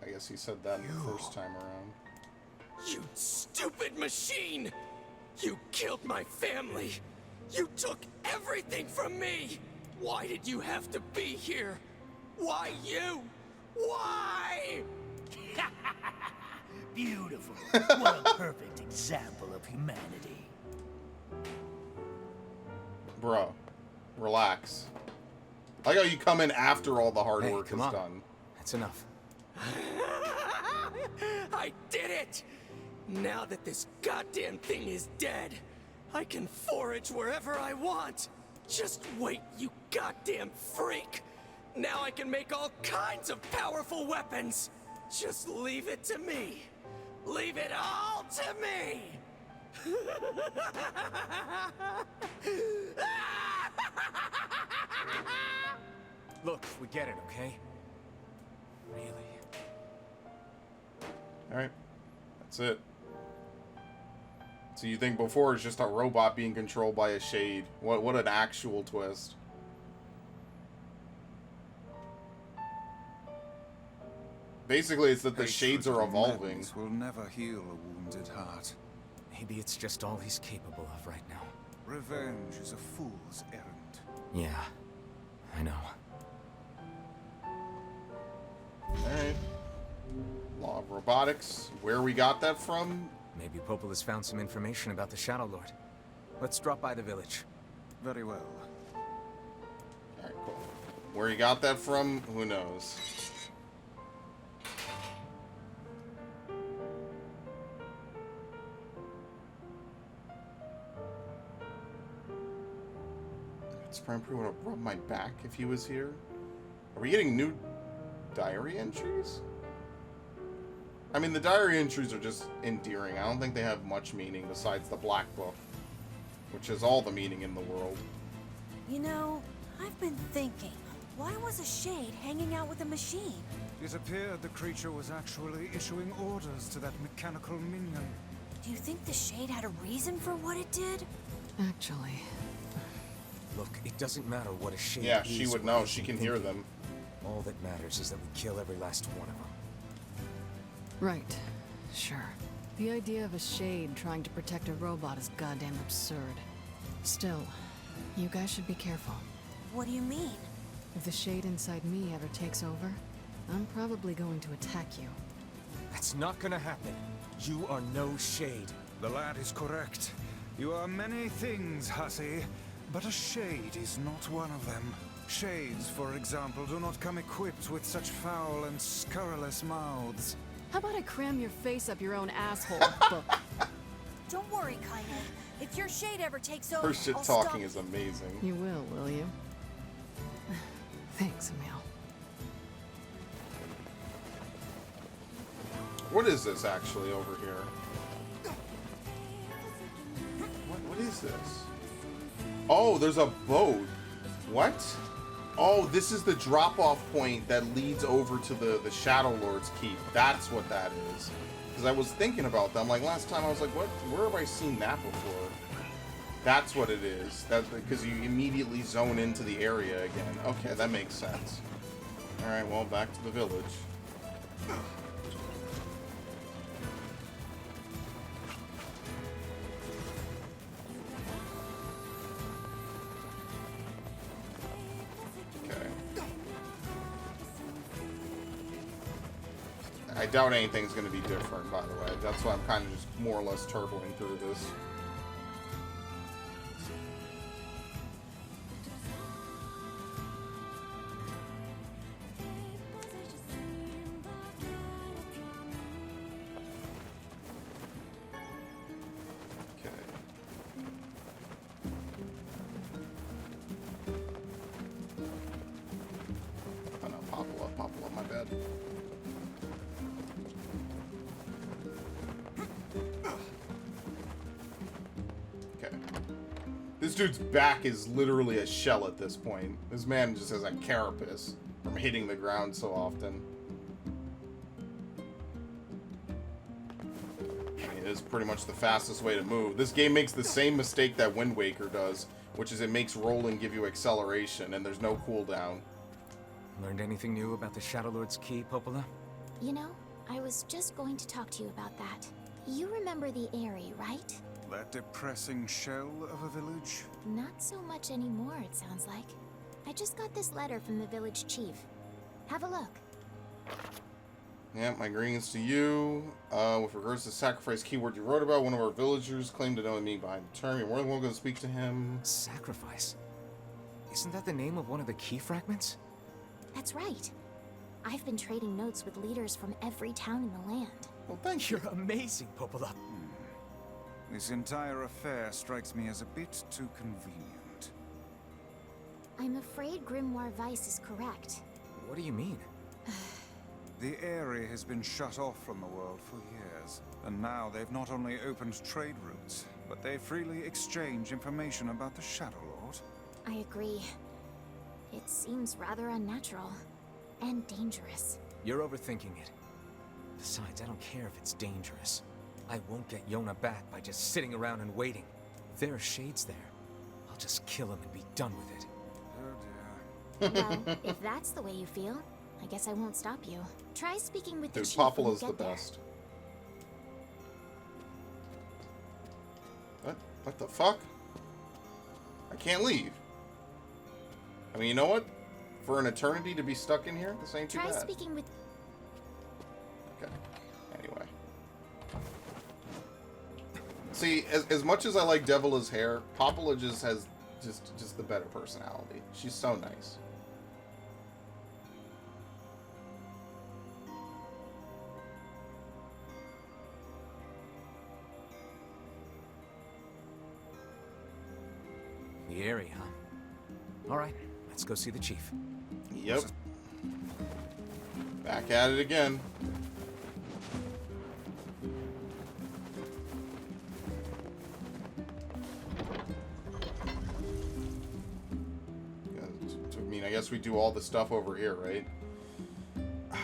Speaker 1: I guess he said that the first time around.
Speaker 5: You stupid machine! You killed my family! You took everything from me! Why did you have to be here? Why you? Why?
Speaker 9: Beautiful. What a perfect example of humanity.
Speaker 1: Bro, relax. I like how you come in after all the hard work is done.
Speaker 6: That's enough.
Speaker 5: I did it! Now that this goddamn thing is dead, I can forage wherever I want. Just wait, you goddamn freak! Now I can make all kinds of powerful weapons! Just leave it to me! Leave it all to me!
Speaker 6: Look, we get it, okay? Really?
Speaker 1: Alright. That's it. So you think before it's just a robot being controlled by a shade. What an actual twist. Basically, it's that the shades are evolving.
Speaker 2: Will never heal a wounded heart.
Speaker 6: Maybe it's just all he's capable of right now.
Speaker 2: Revenge is a fool's errand.
Speaker 6: Yeah, I know.
Speaker 1: Alright. Law of robotics. Where we got that from?
Speaker 6: Maybe Popol has found some information about the Shadow Lord. Let's drop by the village.
Speaker 2: Very well.
Speaker 1: Alright, cool. Where he got that from, who knows? Sprampy would have rubbed my back if he was here. Are we getting new diary entries? I mean, the diary entries are just endearing. I don't think they have much meaning besides the Black Book, which has all the meaning in the world.
Speaker 8: You know, I've been thinking, why was a shade hanging out with a machine?
Speaker 2: It appeared the creature was actually issuing orders to that mechanical minion.
Speaker 8: Do you think the shade had a reason for what it did?
Speaker 10: Actually...
Speaker 6: Look, it doesn't matter what a shade is.
Speaker 1: Yeah, she would know. She can hear them.
Speaker 6: All that matters is that we kill every last one of them.
Speaker 10: Right. Sure. The idea of a shade trying to protect a robot is goddamn absurd. Still, you guys should be careful.
Speaker 8: What do you mean?
Speaker 10: If the shade inside me ever takes over, I'm probably going to attack you.
Speaker 6: That's not gonna happen. You are no shade.
Speaker 2: The lad is correct. You are many things, hussy, but a shade is not one of them. Shades, for example, do not come equipped with such foul and scurrilous mouths.
Speaker 10: How about I cram your face up your own asshole, book?
Speaker 8: Don't worry, Kyle. If your shade ever takes over,
Speaker 1: Her shit
Speaker 8: I'll
Speaker 1: talking
Speaker 8: stop
Speaker 1: is amazing.
Speaker 10: You will you? Thanks, Emil.
Speaker 1: What is this actually over here? What is this? Oh, there's a boat. What? Oh, this is the drop-off point that leads over to the Shadow Lord's Keep. That's what that is. Because I was thinking about that. I'm like, last time I was like, what? Where have I seen that before? That's what it is. That's because you immediately zone into the area again. Okay, that makes sense. All right, well, back to the village. I doubt anything's going to be different, by the way. That's why I'm kind of just more or less turboing through this. This dude's back is literally a shell at this point. This man just has a carapace from hitting the ground so often. I mean, it is pretty much the fastest way to move. This game makes the same mistake that Wind Waker does, which is it makes rolling give you acceleration, and there's no cooldown.
Speaker 6: Learned anything new about the Shadow Lord's key, Popola?
Speaker 11: You know, I was just going to talk to you about that. You remember the Eyrie, right?
Speaker 2: That depressing shell of a village?
Speaker 11: Not so much anymore, it sounds like. I just got this letter from the village chief. Have a look.
Speaker 1: Yeah, my greetings to you. With regards to the sacrifice keyword you wrote about, one of our villagers claimed to know the meaning behind the term. You're more than welcome to speak to him.
Speaker 6: Sacrifice? Isn't that the name of one of the key fragments?
Speaker 11: That's right. I've been trading notes with leaders from every town in the land.
Speaker 1: Well, thank you.
Speaker 6: You're amazing, Popola.
Speaker 2: This entire affair strikes me as a bit too convenient.
Speaker 11: I'm afraid Grimoire Weiss is correct.
Speaker 6: What do you mean?
Speaker 2: The Eyrie has been shut off from the world for years, and now they've not only opened trade routes, but they freely exchange information about the Shadow Lord.
Speaker 11: I agree. It seems rather unnatural and dangerous.
Speaker 6: You're overthinking it. Besides, I don't care if it's dangerous. I won't get Yona back by just sitting around and waiting. If there are shades there, I'll just kill him and be done with it.
Speaker 2: Oh
Speaker 11: dear. Well, if that's the way you feel, I guess I won't stop you. Try speaking with the
Speaker 1: Dude,
Speaker 11: chief when you
Speaker 1: Popola's the
Speaker 11: get there.
Speaker 1: best. What the fuck? I can't leave. I mean, you know what? For an eternity to be stuck in here, this ain't too
Speaker 11: Try
Speaker 1: bad.
Speaker 11: speaking with...
Speaker 1: Okay. Anyway. See, as much as I like Devila's hair, Popola just has just the better personality. She's so nice.
Speaker 6: The area, huh? All right, let's go see the chief.
Speaker 1: Yep. Back at it again. I mean, I guess we do all the stuff over here, right?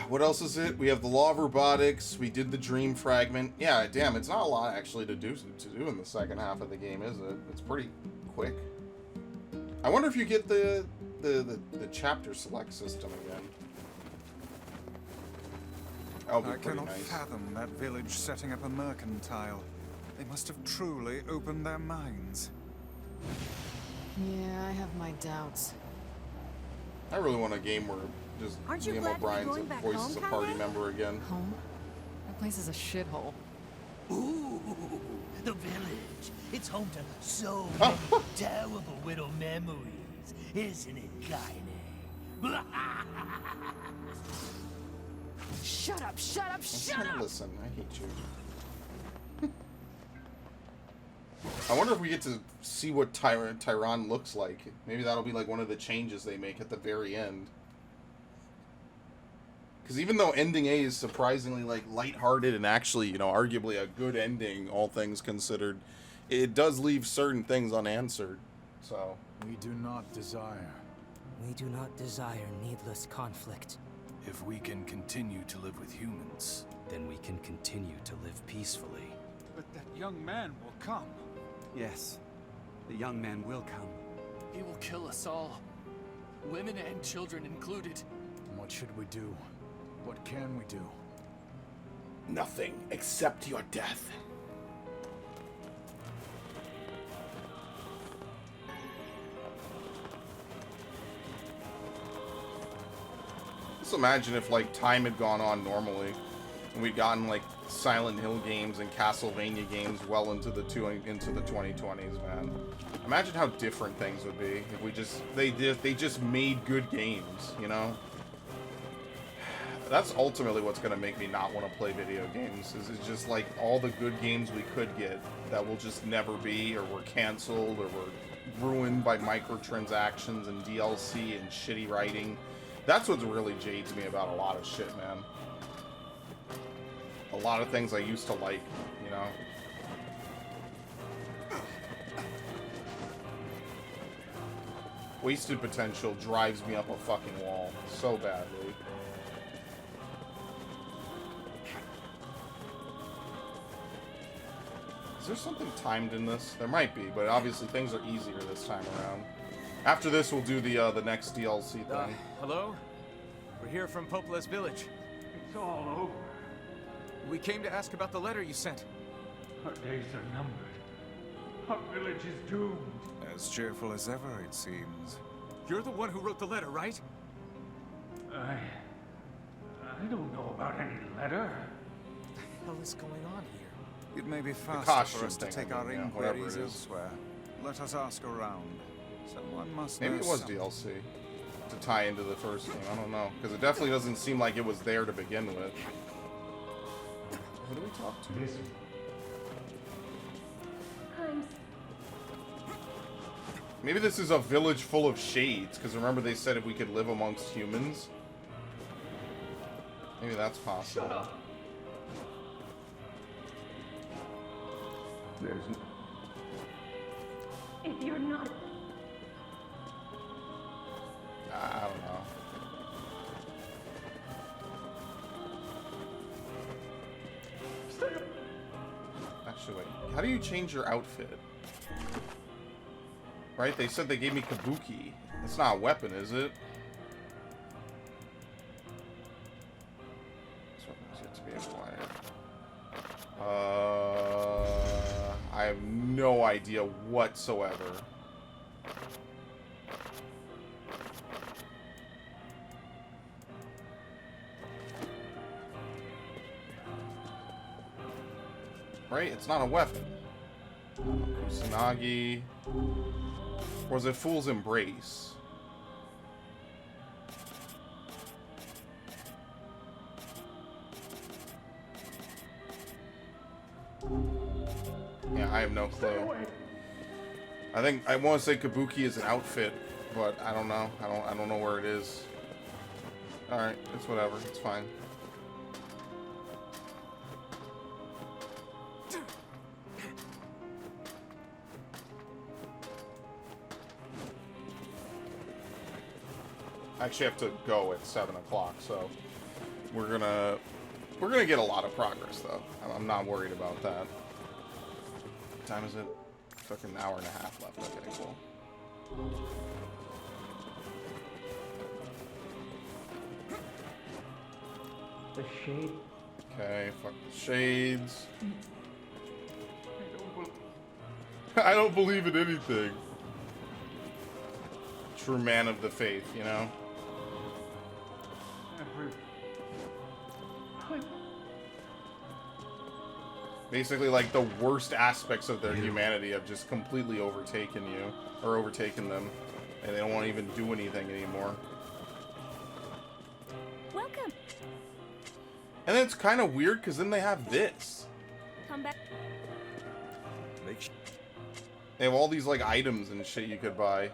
Speaker 1: What else is it? We have the Law of Robotics. We did the Dream Fragment. Yeah, damn, it's not a lot actually to do in the second half of the game, is it? It's pretty quick. I wonder if you get the chapter select system again. That would be
Speaker 2: I
Speaker 1: pretty
Speaker 2: cannot
Speaker 1: nice.
Speaker 2: fathom that village setting up a mercantile. They must have truly opened their minds.
Speaker 10: Yeah, I have my doubts.
Speaker 1: I really want a game where just
Speaker 8: Aren't you
Speaker 1: Liam
Speaker 8: glad to be
Speaker 1: O'Brien's
Speaker 8: going back
Speaker 1: voices a
Speaker 8: home,
Speaker 1: party
Speaker 8: Kanye?
Speaker 1: member again.
Speaker 10: Home? That place is a shithole.
Speaker 9: Ooh, the village. It's home to so many terrible little memories, isn't it, Kaine?
Speaker 10: Shut up, shut up,
Speaker 1: I'm
Speaker 10: shut
Speaker 1: trying to
Speaker 10: up!
Speaker 1: listen. I hate you. I wonder if we get to see what Tyron looks like. Maybe that'll be like one of the changes they make at the very end. Because even though ending A is surprisingly like lighthearted and actually, you know, arguably a good ending, all things considered, it does leave certain things unanswered. So
Speaker 7: We do not desire.
Speaker 12: We do not desire needless conflict.
Speaker 3: If we can continue to live with humans,
Speaker 12: Then we can continue to live peacefully.
Speaker 7: But that young man will come.
Speaker 13: Yes, the young man will come.
Speaker 5: He will kill us all. Women and children included.
Speaker 7: What should we do? What can we do?
Speaker 1: nothing except your death. Just imagine if, like, time had gone on normally. And we've gotten like Silent Hill games and Castlevania games well into the 2020s, man. Imagine how different things would be if we just they just made good games, you know? That's ultimately what's gonna make me not want to play video games. Is it's just like all the good games we could get that will just never be, or were canceled, or were ruined by microtransactions and DLC and shitty writing. That's what really jades me about a lot of shit, man. A lot of things I used to like, you know? Wasted potential drives me up a fucking wall so badly. Is there something timed in this? There might be, but obviously things are easier this time around. After this, we'll do the next DLC thing.
Speaker 6: Hello? We're here from Popola's village.
Speaker 7: It's all over.
Speaker 6: We came to ask about the letter you sent.
Speaker 7: Our days are numbered. Our village is doomed.
Speaker 2: As cheerful as ever, it seems.
Speaker 6: You're the one who wrote the letter, right?
Speaker 7: I don't know about any letter.
Speaker 6: What the hell is going on here?
Speaker 2: It may be faster
Speaker 1: costume
Speaker 2: for us to
Speaker 1: thing,
Speaker 2: take our
Speaker 1: yeah, whatever
Speaker 2: inquiries
Speaker 1: it is.
Speaker 2: elsewhere. Let us ask around. Someone must
Speaker 1: Maybe
Speaker 2: know
Speaker 1: it was
Speaker 2: something.
Speaker 1: DLC to tie into the first game. I don't know, because it definitely doesn't seem like it was there to begin with. Who do we talk to?
Speaker 7: This
Speaker 1: Maybe this is a village full of shades, because remember they said if we could live amongst humans? Maybe that's possible.
Speaker 7: Shut up. There's no...
Speaker 14: If you're not...
Speaker 1: I don't know. Actually, wait. How do you change your outfit? Right? They said they gave me Kabuki. It's not a weapon, is it? This weapon is yet to be acquired. I have no idea whatsoever. Right? It's not a weapon. Kusanagi. Or is it Fool's Embrace? Yeah, I have no clue. I think I want to say Kabuki is an outfit, but I don't know. I don't know where it is. All right, it's whatever. It's fine. I actually have to go at 7 o'clock, so we're gonna get a lot of progress though. I'm not worried about that. What time is it? Fucking an hour and a half left. Okay, cool.
Speaker 7: The shade.
Speaker 1: Okay, fuck the shades. I don't believe in anything. True man of the faith, you know? Basically, like, the worst aspects of their humanity have just completely overtaken you, or overtaken them, and they don't want to even do anything anymore.
Speaker 14: Welcome.
Speaker 1: And then it's kind of weird, because then they have this.
Speaker 14: Come back.
Speaker 1: They have all these, like, items and shit you could buy.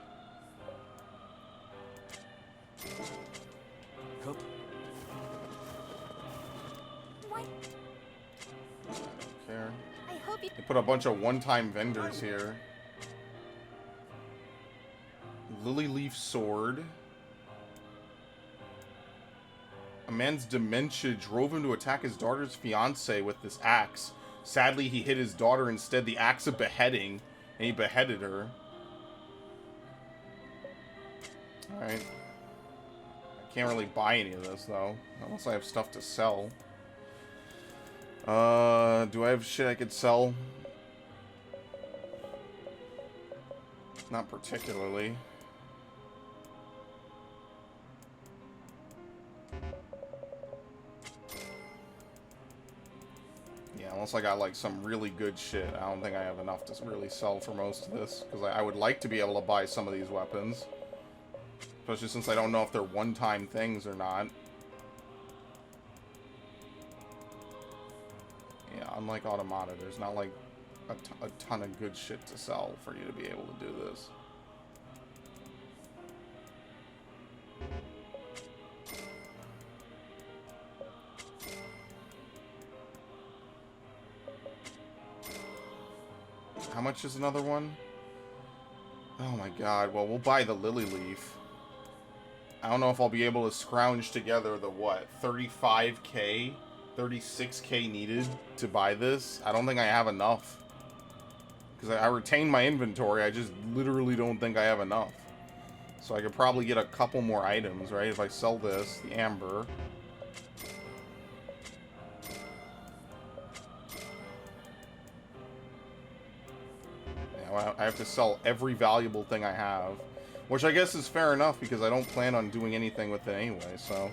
Speaker 14: What?
Speaker 1: I don't care.
Speaker 14: I hope you...
Speaker 1: They put a bunch of one-time vendors here. Lily Leaf Sword. A man's dementia drove him to attack his daughter's fiancé with this axe. Sadly, he hit his daughter instead. The axe of beheading, and he beheaded her. Alright. I can't really buy any of this, though. Unless I have stuff to sell. Do I have shit I could sell? Not particularly. Yeah, unless I got like some really good shit. I don't think I have enough to really sell for most of this. Because I would like to be able to buy some of these weapons. Especially since I don't know if they're one-time things or not. Yeah, unlike Automata, there's not like a ton of good shit to sell for you to be able to do this. How much is another one? Oh my god, well, we'll buy the Lily Leaf. I don't know if I'll be able to scrounge together the, what, 35k? 36k needed to buy this? I don't think I have enough. Because I retained my inventory, I just literally don't think I have enough. So I could probably get a couple more items, right? If I sell this, the Amber. I have to sell every valuable thing I have. Which I guess is fair enough, because I don't plan on doing anything with it anyway, so...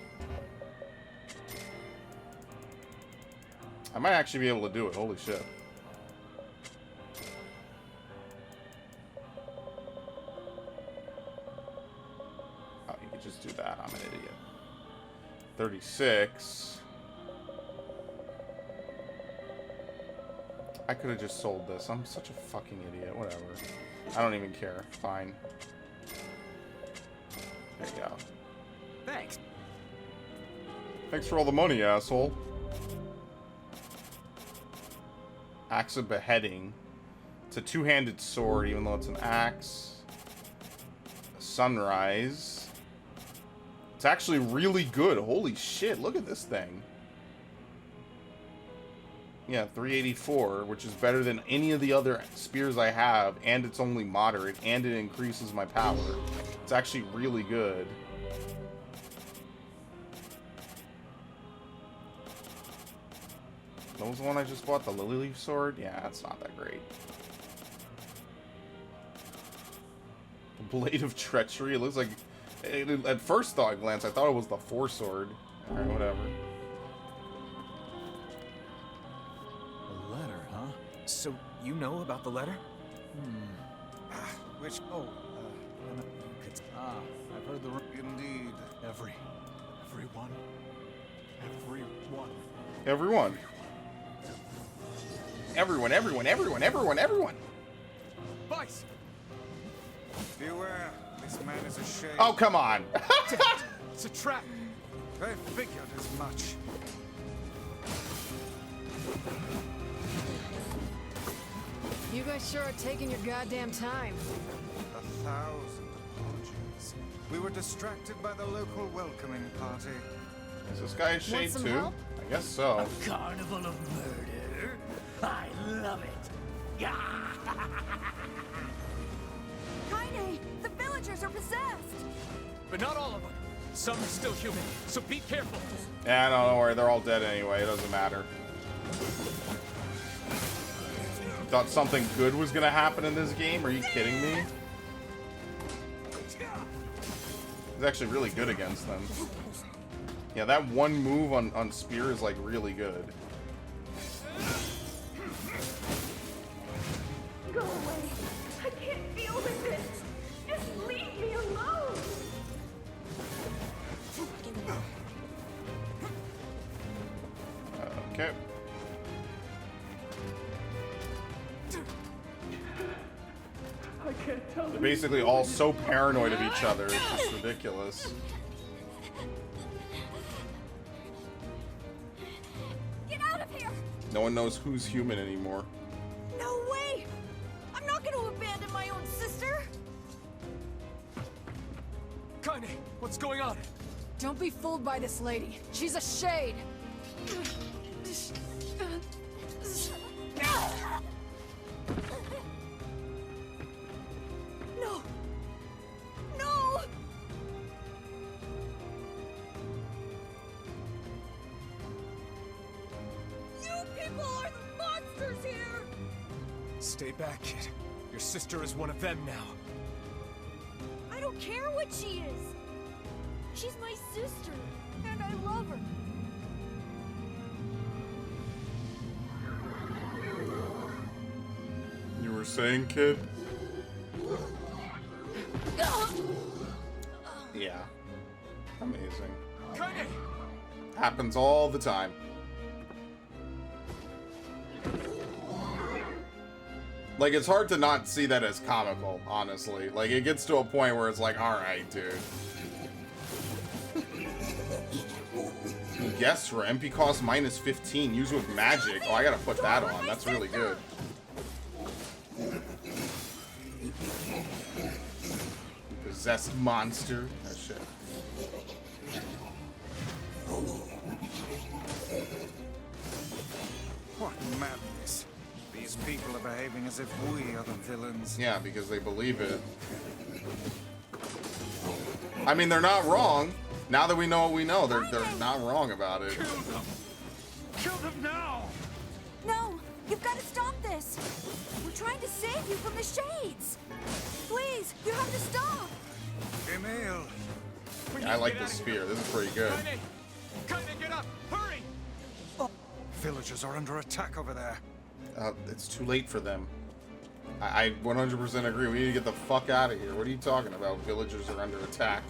Speaker 1: I might actually be able to do it, holy shit. Oh, you could just do that, I'm an idiot. 36... I could have just sold this. I'm such a fucking idiot. Whatever. I don't even care. Fine. There you go.
Speaker 6: Thanks.
Speaker 1: Thanks for all the money, asshole. Axe of Beheading. It's a two-handed sword, even though it's an axe. A sunrise. It's actually really good. Holy shit, look at this thing. Yeah, 384, which is better than any of the other spears I have, and it's only moderate, and it increases my power. It's actually really good. What was the one I just bought? The Lily Leaf sword? Yeah, that's not that great. The Blade of Treachery. It looks like... At first thought glance, I thought it was the Four Sword. Alright, whatever.
Speaker 6: So, you know about the letter?
Speaker 2: Which...
Speaker 15: I've heard the...
Speaker 2: Indeed.
Speaker 15: Everyone.
Speaker 1: Everyone.
Speaker 6: Vice!
Speaker 2: Beware, this man is a shade.
Speaker 1: Oh, come on.
Speaker 6: It's a trap.
Speaker 2: I figured as much.
Speaker 10: You guys sure are taking your goddamn time.
Speaker 2: 1,000 apologies. We were distracted by the local welcoming party.
Speaker 1: Is this guy a shade too?
Speaker 10: Help?
Speaker 1: I guess so.
Speaker 9: A carnival of murder? I love it.
Speaker 8: Kaine, the villagers are possessed.
Speaker 6: But not all of them. Some are still human, so be careful.
Speaker 1: Yeah, no, don't worry. They're all dead anyway. It doesn't matter. Thought something good was gonna happen in this game? Are you kidding me? He's actually really good against them. Yeah, that one move on Spear is like really good.
Speaker 14: Go away. I can't deal with this. Just leave me alone.
Speaker 1: Okay. They're basically all so paranoid of each other, it's just ridiculous.
Speaker 8: Get out of here!
Speaker 1: No one knows who's human anymore.
Speaker 8: No way! I'm not gonna abandon my own sister!
Speaker 6: Kaine, what's going on?
Speaker 10: Don't be fooled by this lady. She's a shade.
Speaker 8: No! No! You people are the monsters here!
Speaker 6: Stay back, kid. Your sister is one of them now.
Speaker 8: I don't care what she is! She's my sister, and I love her.
Speaker 1: were saying, kid? Yeah. Amazing. Happens all the time. Like, it's hard to not see that as comical, honestly. Like, it gets to a point where it's like, alright, dude. Yes, for MP cost minus 15. Use with magic. Oh, I gotta put that on. That's really good. Possessed monster. Oh, shit.
Speaker 2: What madness. These people are behaving as if we are the villains.
Speaker 1: Yeah, because they believe it. I mean, they're not wrong. Now that we know what we know, they're not wrong about it.
Speaker 7: Kill them! Kill them now!
Speaker 8: No! You've got to stop this! We're trying to save you from the Shades! Please, you have to stop!
Speaker 2: Emil!
Speaker 1: I like this spear. This is pretty good.
Speaker 2: Kaine, get up! Hurry! Villagers are under attack over there.
Speaker 1: It's too late for them. I 100% agree. We need to get the fuck out of here. What are you talking about? Villagers are under attack.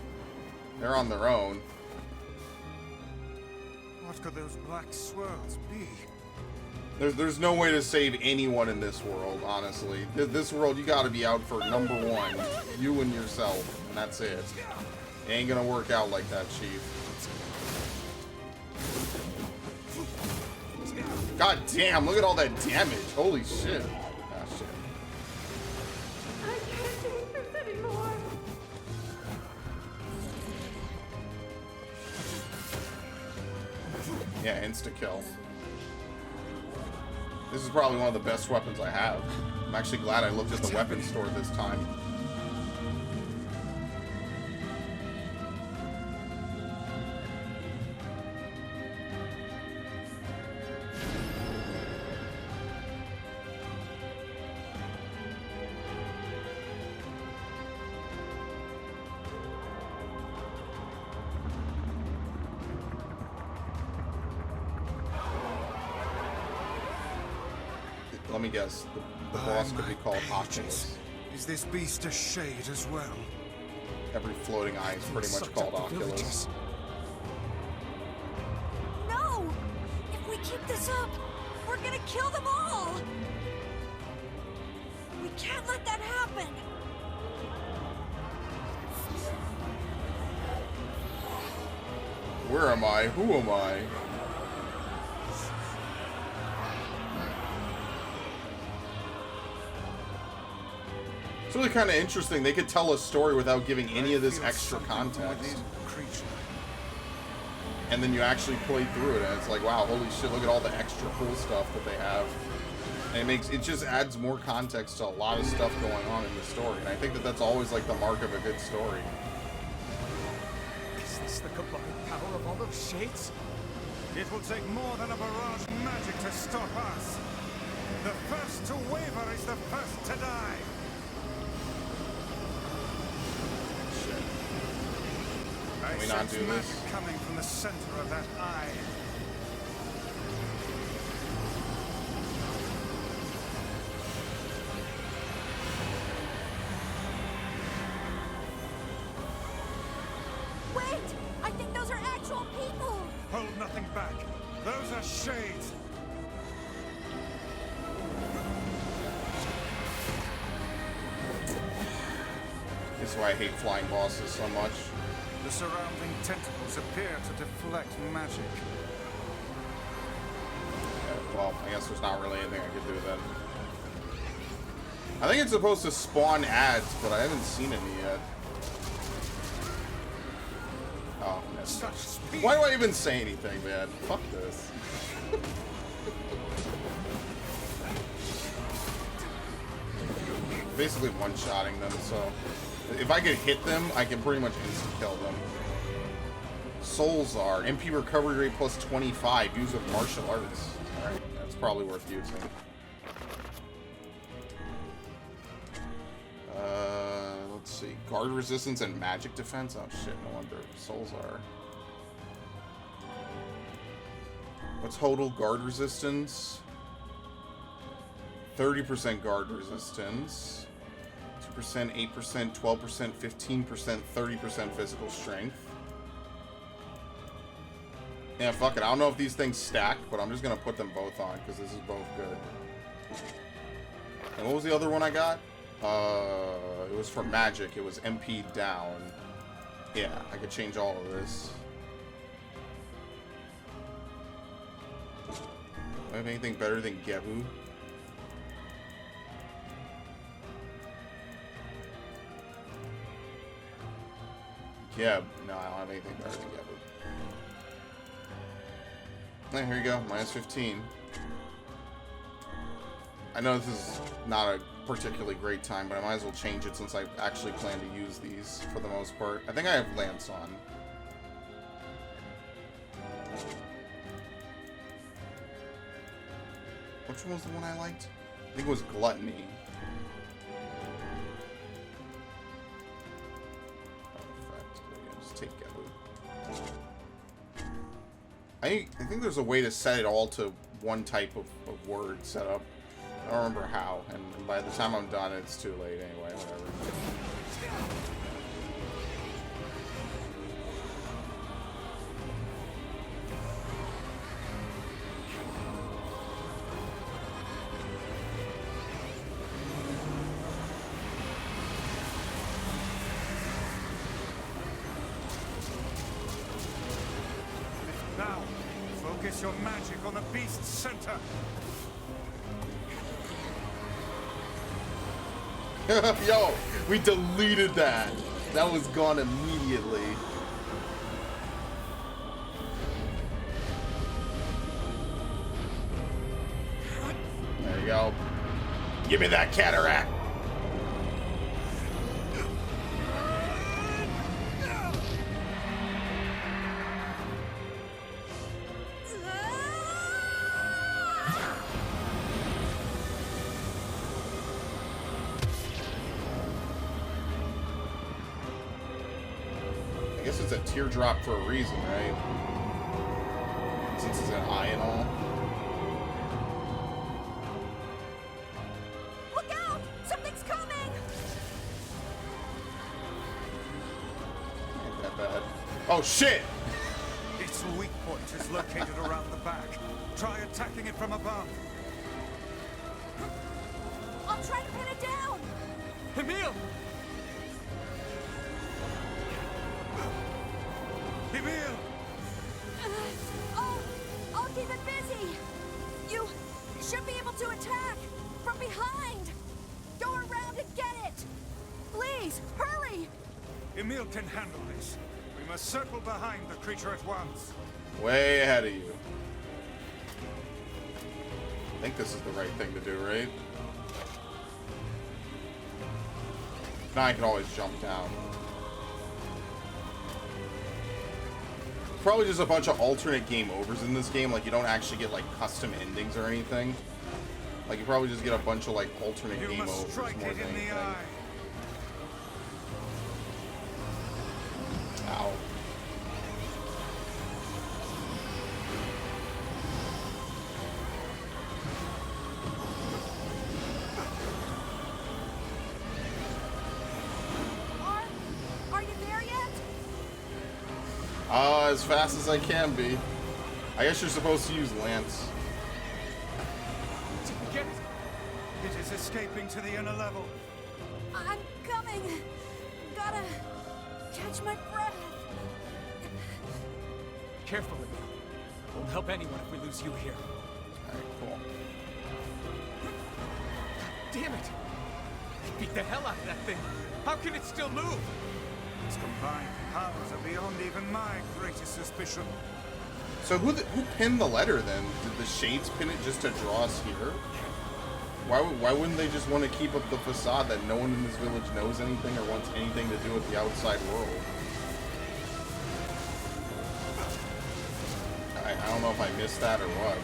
Speaker 1: They're on their own.
Speaker 2: What could those black swirls be?
Speaker 1: There's no way to save anyone in this world, honestly. This world, you gotta be out for number one. You and yourself, and that's it. It ain't gonna work out like that, Chief. God damn, look at all that damage. Holy shit. Ah, shit.
Speaker 14: I can't take this anymore.
Speaker 1: Yeah, insta-kill. This is probably one of the best weapons I have. I'm actually glad I looked at the weapons store this time. Let me guess. The boss could be called Oculus.
Speaker 2: Is this beast a shade as well?
Speaker 1: Every floating eye is pretty much called Oculus.
Speaker 8: No! If we keep this up, we're gonna kill them all! We can't let that happen!
Speaker 1: Where am I? Who am I? It's really kind of interesting. They could tell a story without giving any of this extra context. And then you actually play through it, and it's like, wow, holy shit, look at all the extra cool stuff that they have. And it just adds more context to a lot of stuff going on in the story. And I think that that's always like the mark of a good story.
Speaker 6: Is this the combined power of all those shades?
Speaker 2: It will take more than a barrage magic to stop us. The first to waver is the first to die.
Speaker 1: Can we not do this?
Speaker 2: Coming from the center of that eye.
Speaker 8: Wait! I think those are actual people!
Speaker 2: Hold nothing back. Those are shades.
Speaker 1: This is why I hate flying bosses so much.
Speaker 2: The surrounding tentacles appear to deflect magic.
Speaker 1: Well, I guess there's not really anything I could do then. I think it's supposed to spawn ads, but I haven't seen any yet. Oh, missed. Why do I even say anything, man? Fuck this. Basically one-shotting them, so... If I could hit them, I can pretty much insta-kill them. Souls are MP recovery rate plus 25. Use of martial arts. Alright, that's probably worth using. Let's see. Guard resistance and magic defense? Oh shit, no wonder. Souls are. What's total guard resistance? 30% guard resistance. 2%, 8%, 12%, 15%, 30% physical strength. Yeah, fuck it. I don't know if these things stack, but I'm just gonna put them both on because this is both good. And what was the other one I got? It was for magic. It was MP down. Yeah, I could change all of this. Do I have anything better than Gebu? Geb. No, I don't have anything better than Gebu. Hey, here you go. Minus 15. I know this is not a particularly great time, but I might as well change it since I actually plan to use these for the most part. I think I have Lance on. Which one was the one I liked? I think it was Gluttony. Perfect. Just take Gebu. I think there's a way to set it all to one type of word setup. I don't remember how, and by the time I'm done, it's too late anyway, whatever.
Speaker 2: Now, focus your magic on the beast's center.
Speaker 1: Yo, we deleted that. That was gone immediately. There you go. Give me that cataract. I guess it's a teardrop for a reason, right? Since it's an eye and all.
Speaker 8: Look out! Something's coming!
Speaker 1: Ain't that bad. Oh shit!
Speaker 2: Its weak point is located around the back. Try attacking it from above.
Speaker 8: I'll try to pin it down!
Speaker 5: Emil!
Speaker 2: Emil!
Speaker 8: I'll keep it busy! You should be able to attack! From behind! Go around and get it! Please, hurry!
Speaker 2: Emil can handle this. We must circle behind the creature at once.
Speaker 1: Way ahead of you. I think this is the right thing to do, right? Now I can always jump down. Probably just a bunch of alternate game overs in this game. Like, you don't actually get, like, custom endings or anything. Like, you probably just get a bunch of, like, alternate game overs more than anything. Ow.
Speaker 8: Are you there yet?
Speaker 1: As fast as I can be. I guess you're supposed to use Lance.
Speaker 2: Get it! It is escaping to the inner level.
Speaker 8: I'm coming. Gotta catch my breath.
Speaker 5: Careful, Emil. Won't help anyone if we lose you here.
Speaker 1: Alright, cool.
Speaker 5: Damn it! I beat the hell out of that thing. How can it still move?
Speaker 2: Its combined powers are beyond even my greatest suspicion.
Speaker 1: So who pinned the letter then? Did the Shades pin it just to draw us here? Why wouldn't they just want to keep up the facade that no one in this village knows anything or wants anything to do with the outside world? I don't know if I missed that or what.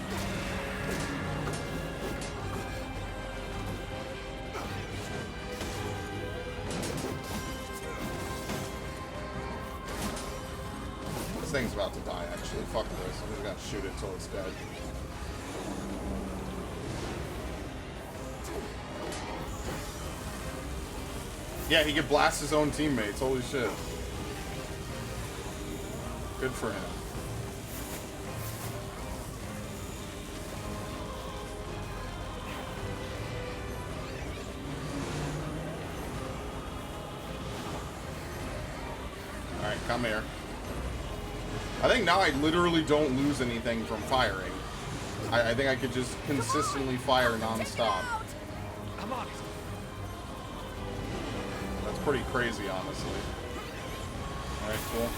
Speaker 1: This thing's about to die, actually. Fuck this. I'm just gonna shoot it until it's dead. Yeah, he could blast his own teammates. Holy shit. Good for him. Alright, come here. I think now I literally don't lose anything from firing. I think I could just consistently fire non-stop.
Speaker 6: Come on.
Speaker 1: That's pretty crazy, honestly. Alright, cool.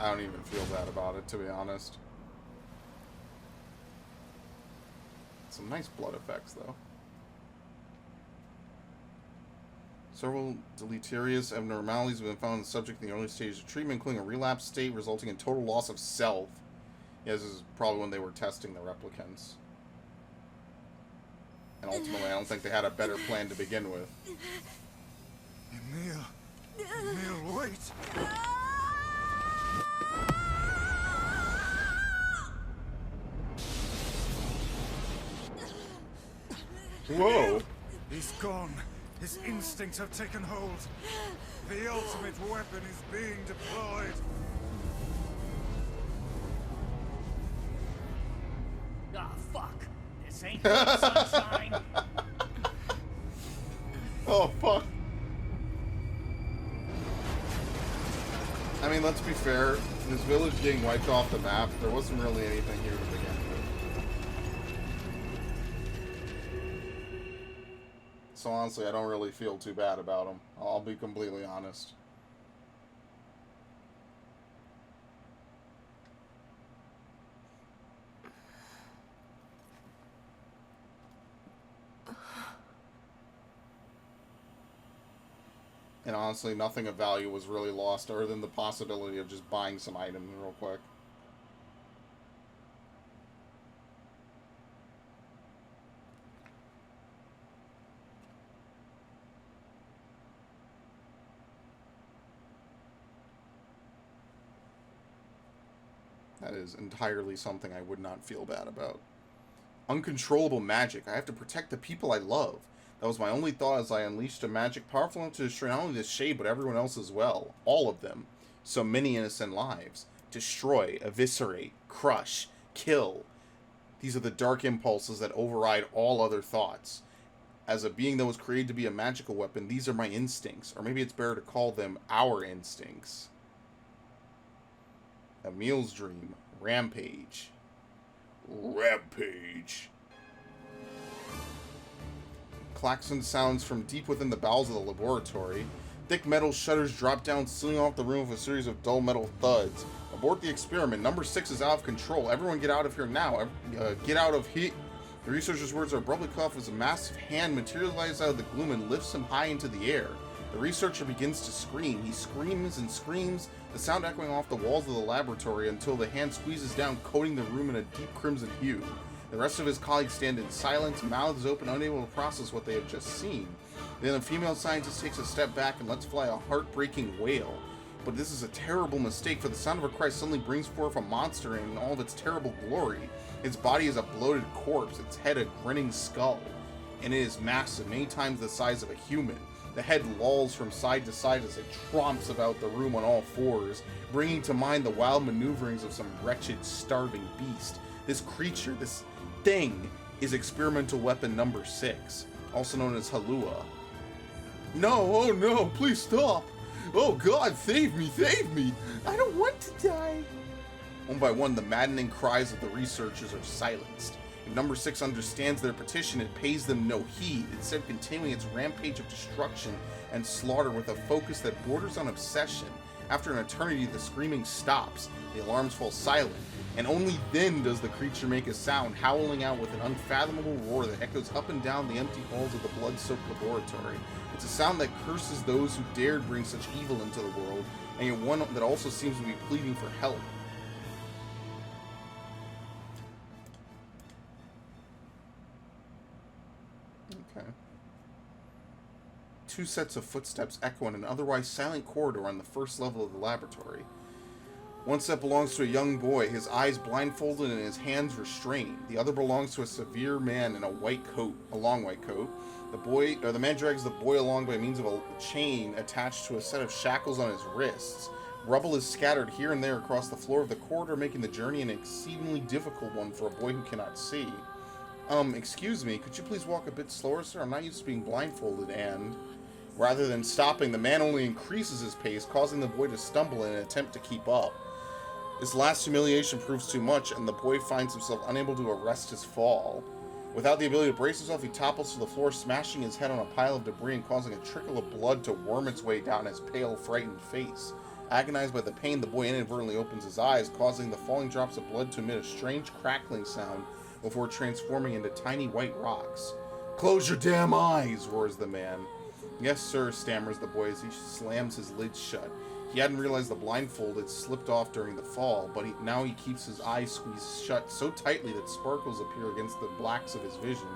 Speaker 1: I don't even feel bad about it, to be honest. Some nice blood effects, though. Several deleterious abnormalities have been found in the subject in the early stages of treatment, including a relapse state resulting in total loss of self. Yeah, this is probably when they were testing the replicants. And ultimately, I don't think they had a better plan to begin with.
Speaker 2: Emil, wait!
Speaker 1: Whoa!
Speaker 2: He's gone. His instincts have taken hold. The ultimate weapon is being deployed.
Speaker 9: Ah, fuck. This ain't good, sunshine.
Speaker 1: Oh, fuck. I mean, let's be fair. This village getting wiped off the map, there wasn't really anything here to begin with. So honestly, I don't really feel too bad about him. I'll be completely honest. And honestly, nothing of value was really lost other than the possibility of just buying some items real quick. That is entirely something I would not feel bad about. Uncontrollable magic. I have to protect the people I love. That was my only thought as I unleashed a magic powerful enough to destroy not only this shade, but everyone else as well. All of them. So many innocent lives. Destroy, eviscerate, crush, kill. These are the dark impulses that override all other thoughts. As a being that was created to be a magical weapon, these are my instincts. Or maybe it's better to call them our instincts. Emil's dream. Rampage. Rampage. Klaxon sounds from deep within the bowels of the laboratory. Thick metal shutters drop down, sealing off the room with a series of dull metal thuds. Abort the experiment. Number 6 is out of control. Everyone get out of here now. Get out of here. The researcher's words are abruptly cut off as a massive hand materializes out of the gloom and lifts him high into the air. The researcher begins to scream. He screams and screams, the sound echoing off the walls of the laboratory until the hand squeezes down, coating the room in a deep crimson hue. The rest of his colleagues stand in silence, mouths open, unable to process what they have just seen. Then the female scientist takes a step back and lets fly a heartbreaking wail. But this is a terrible mistake, for the sound of her cry suddenly brings forth a monster in all of its terrible glory. Its body is a bloated corpse, its head a grinning skull, and it is massive, many times the size of a human. The head lolls from side to side as it tromps about the room on all fours, bringing to mind the wild maneuverings of some wretched, starving beast. This creature, this thing, is experimental weapon number 6, also known as Halua. No, oh no, please stop! Oh God, save me, save me! I don't want to die! One by one, the maddening cries of the researchers are silenced. If number 6 understands their petition, it pays them no heed, instead continuing its rampage of destruction and slaughter with a focus that borders on obsession. After an eternity, the screaming stops, the alarms fall silent, and only then does the creature make a sound, howling out with an unfathomable roar that echoes up and down the empty halls of the blood-soaked laboratory. It's a sound that curses those who dared bring such evil into the world, and yet one that also seems to be pleading for help. Okay. Two sets of footsteps echo in an otherwise silent corridor on the first level of the laboratory. One set belongs to a young boy, his eyes blindfolded and his hands restrained. The other belongs to a severe man in a white coat, a long white coat. The man drags the boy along by means of a chain attached to a set of shackles on his wrists. Rubble is scattered here and there across the floor of the corridor, making the journey an exceedingly difficult one for a boy who cannot see. Excuse me, could you please walk a bit slower, sir? I'm not used to being blindfolded, and... Rather than stopping, the man only increases his pace, causing the boy to stumble in an attempt to keep up. This last humiliation proves too much, and the boy finds himself unable to arrest his fall. Without the ability to brace himself, he topples to the floor, smashing his head on a pile of debris and causing a trickle of blood to worm its way down his pale, frightened face. Agonized by the pain, the boy inadvertently opens his eyes, causing the falling drops of blood to emit a strange crackling sound before transforming into tiny white rocks. "Close your damn eyes!" roars the man. "Yes, sir," stammers the boy as he slams his lids shut. He hadn't realized the blindfold had slipped off during the fall, but now he keeps his eyes squeezed shut so tightly that sparkles appear against the blacks of his vision.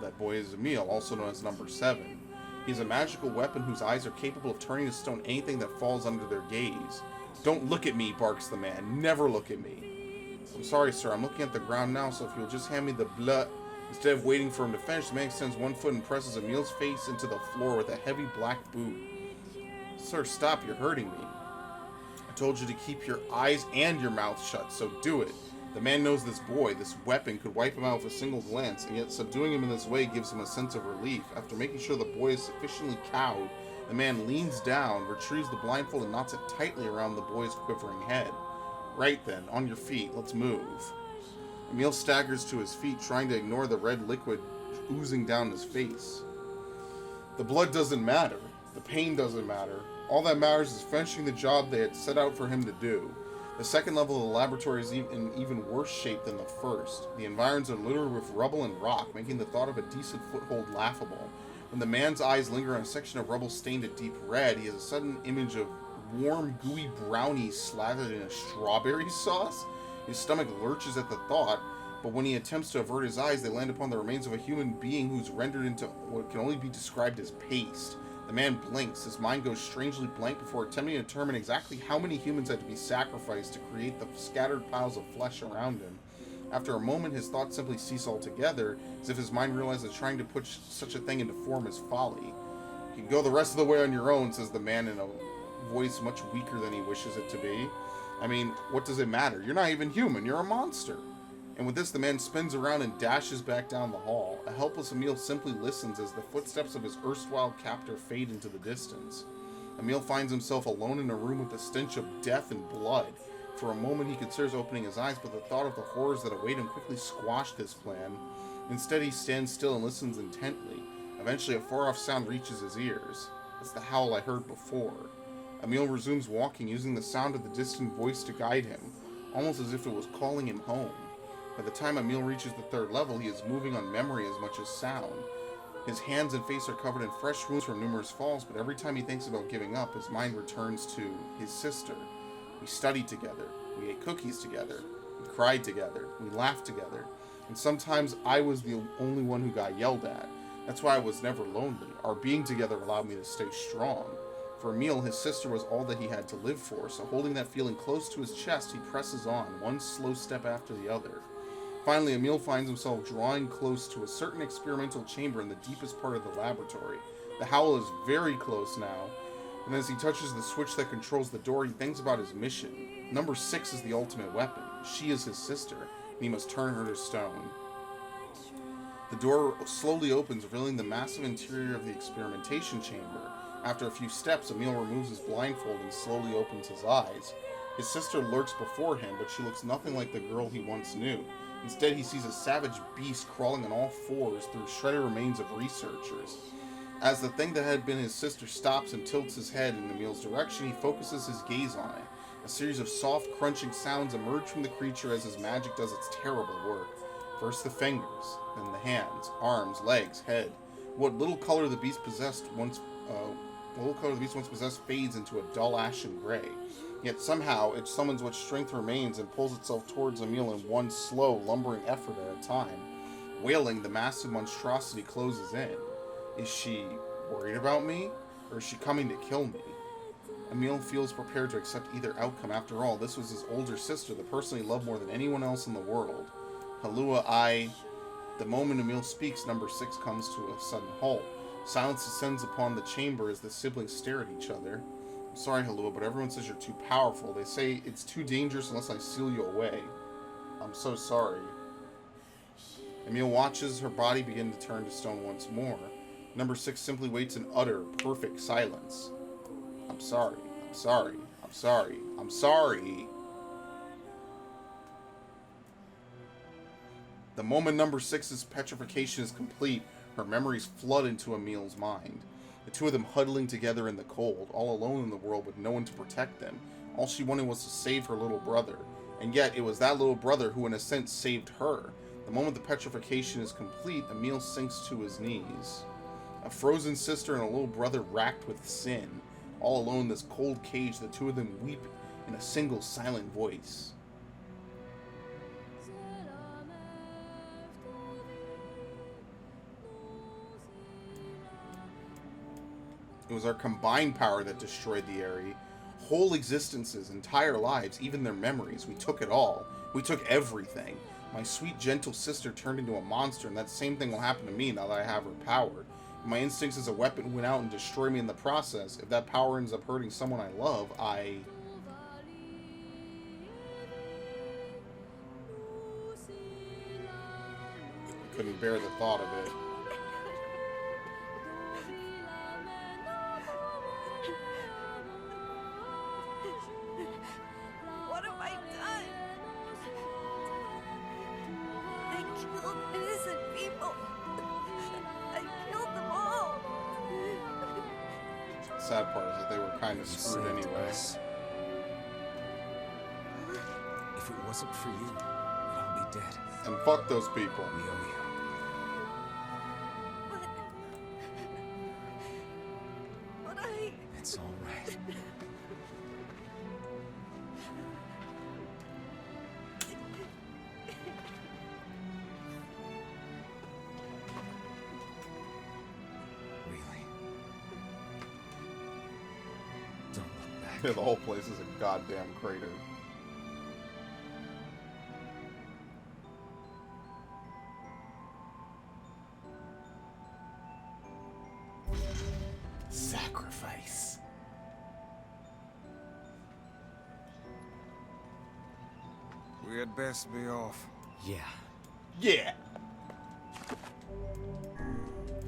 Speaker 1: That boy is Emil, also known as Number 7. He's a magical weapon whose eyes are capable of turning to stone anything that falls under their gaze. "Don't look at me," barks the man. "Never look at me." "I'm sorry, sir. I'm looking at the ground now, so if you'll just hand me the blood..." Instead of waiting for him to finish, the man extends one foot and presses Emil's face into the floor with a heavy black boot. "Sir, stop. You're hurting me. I told you to keep your eyes and your mouth shut, so do it." The man knows this boy, this weapon, could wipe him out with a single glance, and yet subduing him in this way gives him a sense of relief. After making sure the boy is sufficiently cowed, the man leans down, retrieves the blindfold, and knots it tightly around the boy's quivering head. "Right then, on your feet, let's move." Emil staggers to his feet, trying to ignore the red liquid oozing down his face. The blood doesn't matter. The pain doesn't matter. All that matters is finishing the job they had set out for him to do. The second level of the laboratory is in even worse shape than the first. The environs are littered with rubble and rock, making the thought of a decent foothold laughable. When the man's eyes linger on a section of rubble stained a deep red, he has a sudden image of warm, gooey brownies slathered in a strawberry sauce. His stomach lurches at the thought, but when he attempts to avert his eyes, they land upon the remains of a human being who's rendered into what can only be described as paste. The man blinks. His mind goes strangely blank before attempting to determine exactly how many humans had to be sacrificed to create the scattered piles of flesh around him. After a moment, his thoughts simply cease altogether, as if his mind realizes that trying to put such a thing into form is folly. "You can go the rest of the way on your own," says the man in a voice much weaker than he wishes it to be. "I mean, what does it matter? You're not even human. You're a monster." And with this, the man spins around and dashes back down the hall. A helpless Emil simply listens as the footsteps of his erstwhile captor fade into the distance. Emil finds himself alone in a room with the stench of death and blood. For a moment, he considers opening his eyes, but the thought of the horrors that await him quickly squashed this plan. Instead, he stands still and listens intently. Eventually, a far-off sound reaches his ears. It's the howl I heard before. Emil resumes walking, using the sound of the distant voice to guide him, almost as if it was calling him home. By the time Emil reaches the third level, he is moving on memory as much as sound. His hands and face are covered in fresh wounds from numerous falls, but every time he thinks about giving up, his mind returns to his sister. We studied together, we ate cookies together, we cried together, we laughed together, and sometimes I was the only one who got yelled at. That's why I was never lonely. Our being together allowed me to stay strong. For Emil, his sister was all that he had to live for, so holding that feeling close to his chest, he presses on, one slow step after the other. Finally, Emil finds himself drawing close to a certain experimental chamber in the deepest part of the laboratory. The howl is very close now, and as he touches the switch that controls the door, he thinks about his mission. Number 6 is the ultimate weapon. She is his sister, and he must turn her to stone. The door slowly opens, revealing the massive interior of the experimentation chamber. After a few steps, Emil removes his blindfold and slowly opens his eyes. His sister lurks before him, but she looks nothing like the girl he once knew. Instead, he sees a savage beast crawling on all fours through shredded remains of researchers. As the thing that had been his sister stops and tilts his head in Emil's direction, he focuses his gaze on it. A series of soft, crunching sounds emerge from the creature as his magic does its terrible work. First the fingers, then the hands, arms, legs, head. What little color the beast once possessed fades into a dull ashen gray. Yet somehow it summons what strength remains and pulls itself towards Emil in one slow, lumbering effort at a time. Wailing, the massive monstrosity closes in. Is she worried about me? Or is she coming to kill me? Emil feels prepared to accept either outcome. After all, this was his older sister, the person he loved more than anyone else in the world. Halua, The moment Emil speaks, number 6 comes to a sudden halt. Silence descends upon the chamber as the siblings stare at each other. I'm sorry, Halua, but everyone says you're too powerful. They say it's too dangerous unless I seal you away. I'm so sorry. Emil watches her body begin to turn to stone once more. Number 6 simply waits in utter, perfect silence. I'm sorry. I'm sorry. I'm sorry. I'm sorry. The moment number 6's petrification is complete, her memories flood into Emil's mind. The two of them huddling together in the cold, all alone in the world with no one to protect them. All she wanted was to save her little brother. And yet, it was that little brother who in a sense saved her. The moment the petrification is complete, Emil sinks to his knees. A frozen sister and a little brother racked with sin. All alone in this cold cage, the two of them weep in a single silent voice. It was our combined power that destroyed the Aerie. Whole existences, entire lives, even their memories. We took it all. We took everything. My sweet, gentle sister turned into a monster, and that same thing will happen to me now that I have her power. If my instincts as a weapon went out and destroy me in the process, if that power ends up hurting someone I love, I couldn't bear the thought of it.
Speaker 8: What have I done? I killed innocent people. I killed them all.
Speaker 1: The sad part is that they were kind of screwed anyway.
Speaker 6: If it wasn't for you, we'd all be dead.
Speaker 1: And fuck those people.
Speaker 6: We owe you.
Speaker 8: But
Speaker 6: It's all right. Really? Don't look back.
Speaker 1: The whole place is a goddamn crater. Sacrifice.
Speaker 2: We had best be off.
Speaker 6: Yeah.
Speaker 1: Yeah.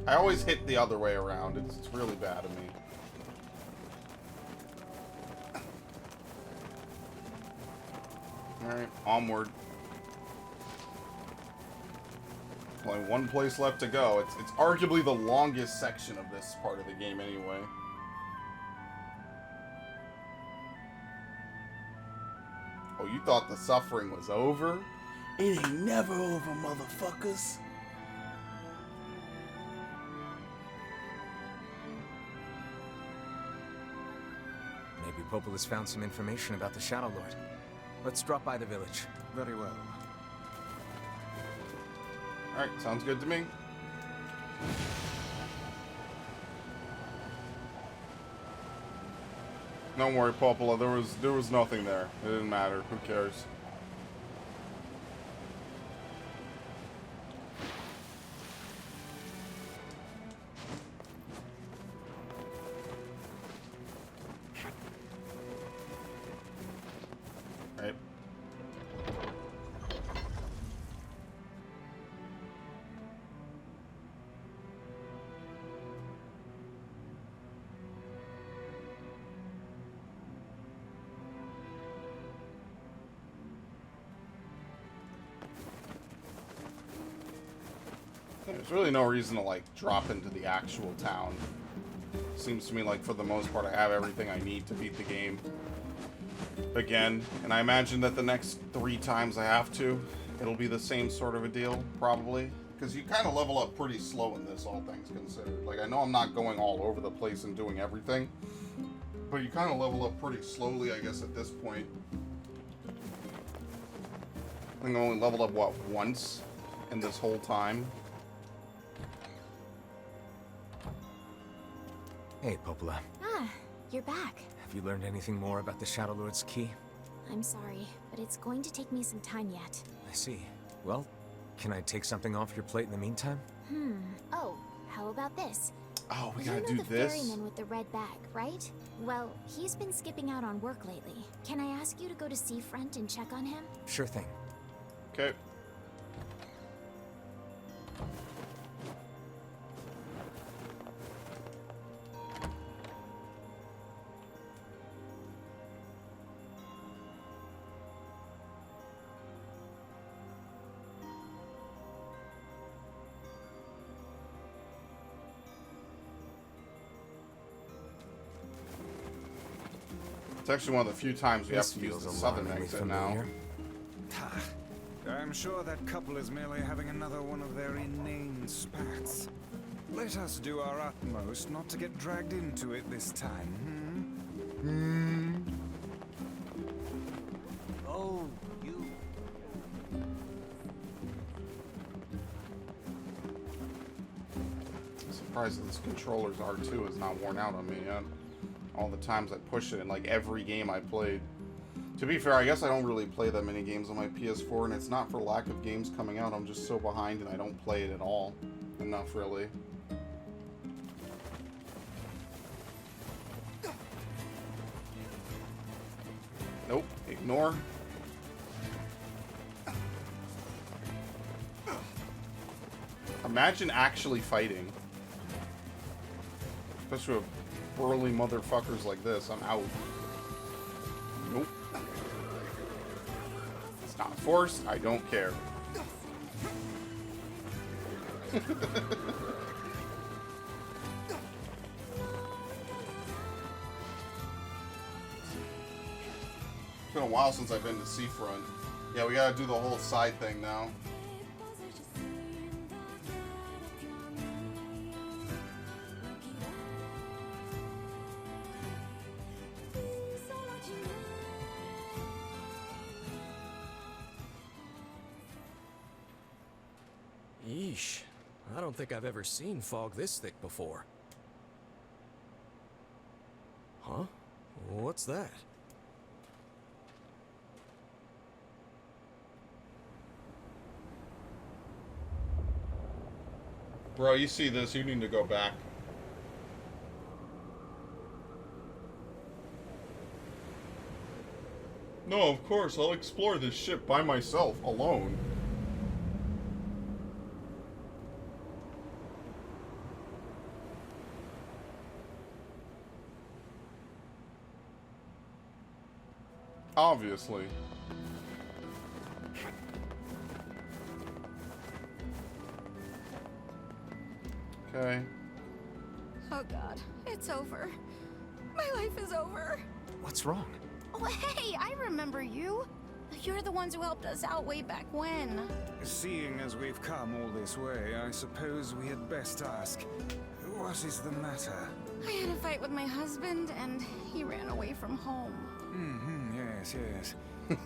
Speaker 1: I always hit the other way around. It's really bad of me. Alright, onward. Only one place left to go. It's arguably the longest section of this part of the game anyway. Oh, you thought the suffering was over? It ain't never over, motherfuckers.
Speaker 6: Maybe Popol has found some information about the Shadow Lord. Let's drop by the village.
Speaker 2: Very well.
Speaker 1: Alright, sounds good to me. Don't worry, Popola, there was nothing there. It didn't matter. Who cares? Right. There's really no reason to like drop into the actual town. Seems to me like for the most part I have everything I need to beat the game again, and I imagine that the next 3 times I have to, it'll be the same sort of a deal, probably. Because you kind of level up pretty slow in this, all things considered. Like, I know I'm not going all over the place and doing everything, but you kind of level up pretty slowly, I guess, at this point. I think I only leveled up, what, once in this whole time?
Speaker 6: Hey, Popola.
Speaker 11: Ah, you're back.
Speaker 6: Have you learned anything more about the Shadow Lord's key?
Speaker 11: I'm sorry, but it's going to take me some time yet.
Speaker 6: I see. Well, can I take something off your plate in the meantime?
Speaker 11: Oh, how about this?
Speaker 1: Oh, we gotta
Speaker 11: You
Speaker 1: do
Speaker 11: know the
Speaker 1: this?
Speaker 11: ferryman with the red bag, right? Well, he's been skipping out on work lately. Can I ask you to go to Seafront and check on him?
Speaker 6: Sure thing.
Speaker 1: Okay. It's actually one of the few times we have to use the southern exit now.
Speaker 2: I'm sure that couple is merely having another one of their inane spats. Let us do our utmost not to get dragged into it this time,
Speaker 9: Oh, you.
Speaker 1: I'm surprised that this controller's R2 is not worn out on me yet. All the times I push it in like every game I played. To be fair, I guess I don't really play that many games on my PS4, and it's not for lack of games coming out. I'm just so behind and I don't play it at all. Enough, really. Nope. Ignore. Imagine actually fighting. Especially with burly motherfuckers like this. I'm out. Nope. It's not forced. I don't care. It's been a while since I've been to Seafront. Yeah, we gotta do the whole side thing now.
Speaker 5: Yeesh. I don't think I've ever seen fog this thick before. Huh? What's that?
Speaker 1: Bro, you see this, you need to go back. No, of course, I'll explore this ship by myself, alone. Obviously. Okay.
Speaker 8: Oh god, it's over. My life is over.
Speaker 6: What's wrong?
Speaker 8: Oh, hey, I remember you. You're the ones who helped us out way back when.
Speaker 2: Seeing as we've come all this way, I suppose we had best ask, what is the matter?
Speaker 8: I had a fight with my husband, and he ran away from home.
Speaker 2: Yes, yes.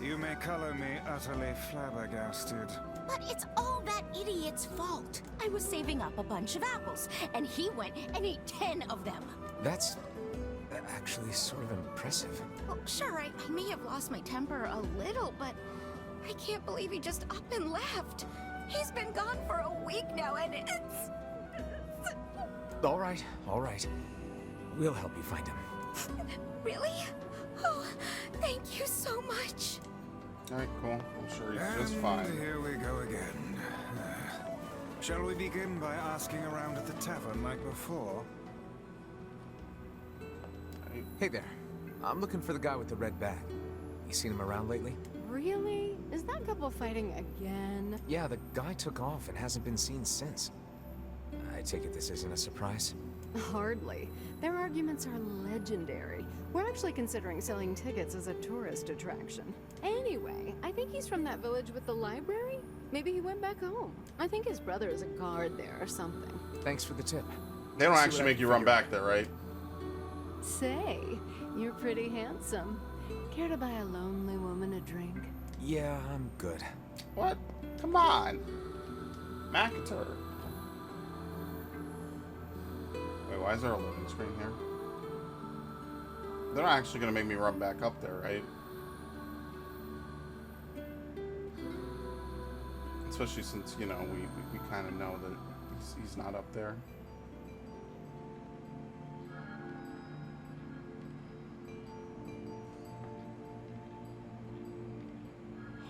Speaker 2: You may color me utterly flabbergasted.
Speaker 8: But it's all that idiot's fault. I was saving up a bunch of apples, and he went and ate 10 of them.
Speaker 6: That's actually sort of impressive.
Speaker 8: Well, sure, I may have lost my temper a little, but I can't believe he just up and left. He's been gone for a week now, and it's...
Speaker 6: All right, all right. We'll help you find him.
Speaker 8: Really? Oh, thank you so much.
Speaker 1: Alright, cool. I'm sure he's just fine.
Speaker 2: Here we go again. Shall we begin by asking around at the tavern like before?
Speaker 6: Hey there. I'm looking for the guy with the red bag. You seen him around lately?
Speaker 10: Really? Is that couple fighting again?
Speaker 6: Yeah, the guy took off and hasn't been seen since. take it this isn't a surprise?
Speaker 16: Hardly. Their arguments are legendary. We're actually considering selling tickets as a tourist attraction. Anyway, I think he's from that village with the library. Maybe he went back home. I think his brother is a guard there or something.
Speaker 6: Thanks for the tip.
Speaker 1: They don't actually make you run back there, right?
Speaker 16: Say, you're pretty handsome. Care to buy a lonely woman a drink?
Speaker 6: Yeah, I'm good.
Speaker 1: What? Come on. McIntyre. Wait, why is there a loading screen here? They're not actually going to make me run back up there, right? Especially since, you know, we kind of know that he's not up there.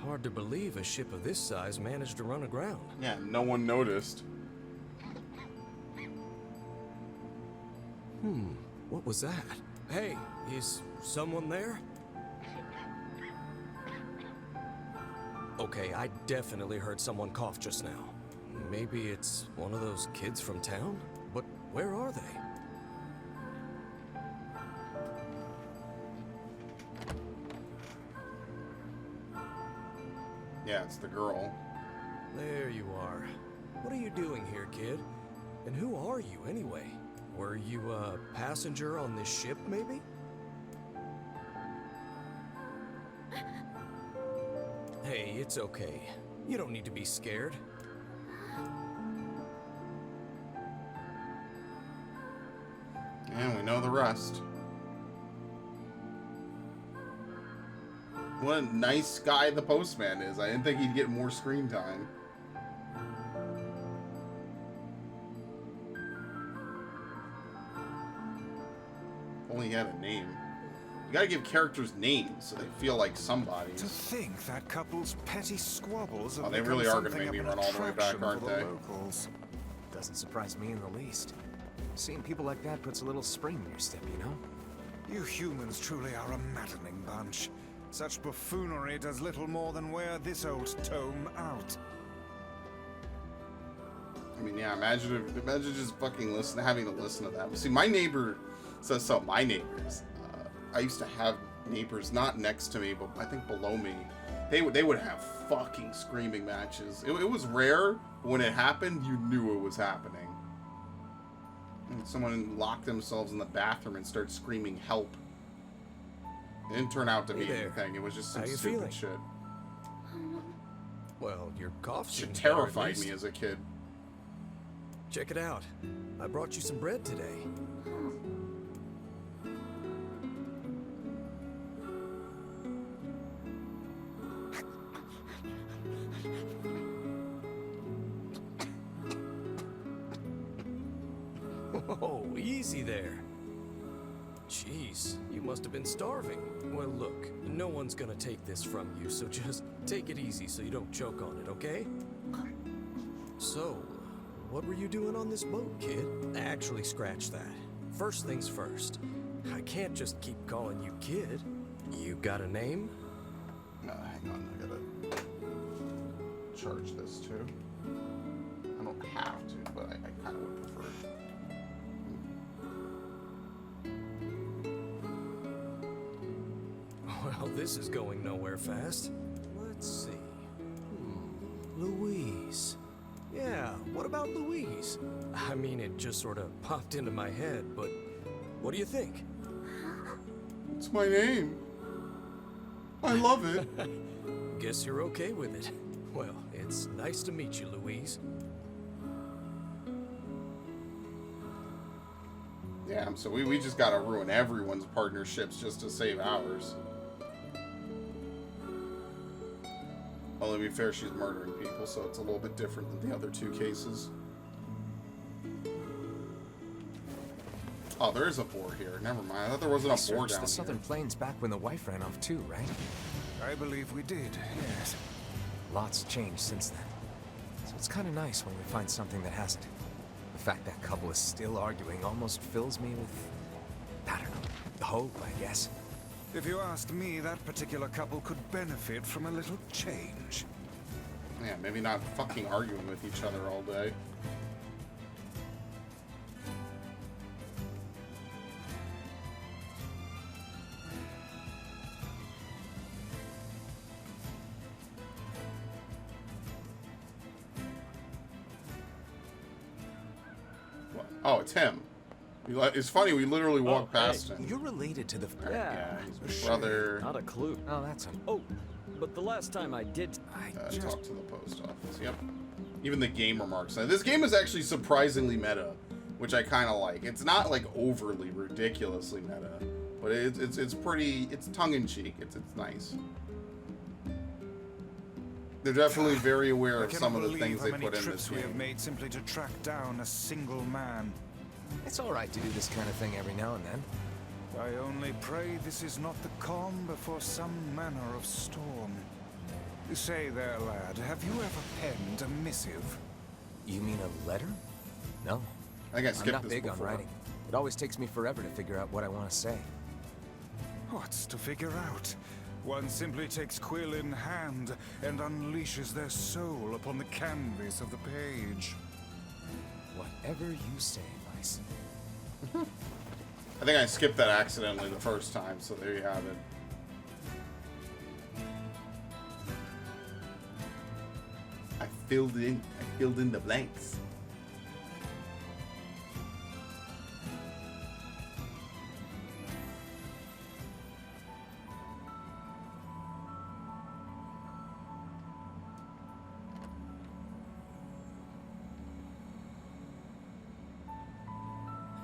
Speaker 17: Hard to believe a ship of this size managed to run aground.
Speaker 1: Yeah, no one noticed.
Speaker 17: What was that? Hey, is someone there? Okay, I definitely heard someone cough just now. Maybe it's one of those kids from town? But where are they?
Speaker 1: Yeah, it's the girl.
Speaker 17: There you are. What are you doing here, kid? And who are you, anyway? Were you a passenger on this ship, maybe? Hey, it's okay. You don't need to be scared.
Speaker 1: And we know the rest. What a nice guy the postman is. I didn't think he'd get more screen time. Only he had a name. You gotta give characters names so they feel like somebody.
Speaker 2: To think that couple's petty squabbles have
Speaker 1: Oh, they
Speaker 2: become
Speaker 1: really are gonna
Speaker 2: something
Speaker 1: make me
Speaker 2: of
Speaker 1: run
Speaker 2: an
Speaker 1: all the way back,
Speaker 2: attraction
Speaker 1: aren't
Speaker 2: for the
Speaker 1: they?
Speaker 2: locals.
Speaker 6: Doesn't surprise me in the least. Seeing people like that puts a little spring in your step, you know?
Speaker 2: You humans truly are a maddening bunch. Such buffoonery does little more than wear this old tome out.
Speaker 1: I mean, yeah, imagine just fucking having to listen to that. See, my neighbor says so. My neighbors, I used to have neighbors not next to me, but I think below me. They would have fucking screaming matches. It was rare, but when it happened, you knew it was happening. And someone locked themselves in the bathroom and started screaming "help." It didn't turn out to be anything. It was just some stupid shit.
Speaker 17: Well, your cough
Speaker 1: Shit terrified me as a kid.
Speaker 17: Check it out. I brought you some bread today. Oh, easy there. Jeez, you must have been starving. Well, look, no one's gonna take this from you, so just take it easy so you don't choke on it, okay? So, what were you doing on this boat, kid? Actually, scratch that. First things first. I can't just keep calling you kid. You got a name?
Speaker 1: Hang on, I gotta charge this too. I don't have to, but I kind of would prefer it.
Speaker 17: Well, this is going nowhere fast. Let's see. Louise. Yeah, what about Louise? I mean, it just sort of popped into my head, but what do you think?
Speaker 1: It's my name. I love it.
Speaker 17: Guess you're okay with it. Well, it's nice to meet you, Louise.
Speaker 1: Yeah, so we just gotta ruin everyone's partnerships just to save ours. Well, to be fair, she's murdering people, so it's a little bit different than the other two cases. Oh, there is a boar here. Never mind. I thought there wasn't a boar down
Speaker 6: the Southern
Speaker 1: here.
Speaker 6: Plains back when the wife ran off too, right?
Speaker 2: I believe we did, yes.
Speaker 6: Lots changed since then. So it's kind of nice when we find something that hasn't. The fact that couple is still arguing almost fills me with, I don't know, hope, I guess.
Speaker 2: If you asked me, that particular couple could benefit from a little change.
Speaker 1: Yeah, maybe not fucking arguing with each other all day. Oh, it's him. It's funny, we literally walked past him.
Speaker 6: You're related to the...
Speaker 1: Yeah, he's my brother.
Speaker 18: Not a clue.
Speaker 6: Oh, that's him.
Speaker 18: Oh, but the last time I did...
Speaker 1: Talk to the post office, yep. Even the game remarks. Now, this game is actually surprisingly meta, which I kind of like. It's not, like, overly, ridiculously meta, but it's pretty... It's tongue-in-cheek. It's nice. They're definitely very aware of some of the things they put in this
Speaker 2: we have
Speaker 1: game.
Speaker 2: made simply to track down a single man.
Speaker 6: It's all right to do this kind of thing every now and then.
Speaker 2: I only pray this is not the calm before some manner of storm. Say there, lad, have you ever penned a missive?
Speaker 6: You mean a letter? No.
Speaker 1: I think I skipped
Speaker 6: I'm not
Speaker 1: this
Speaker 6: big
Speaker 1: before.
Speaker 6: on writing. It always takes me forever to figure out what I want to say.
Speaker 2: What's to figure out? One simply takes quill in hand and unleashes their soul upon the canvas of the page.
Speaker 6: Whatever you say, Vice.
Speaker 1: I think I skipped that accidentally the first time, so there you have it. I filled in the blanks.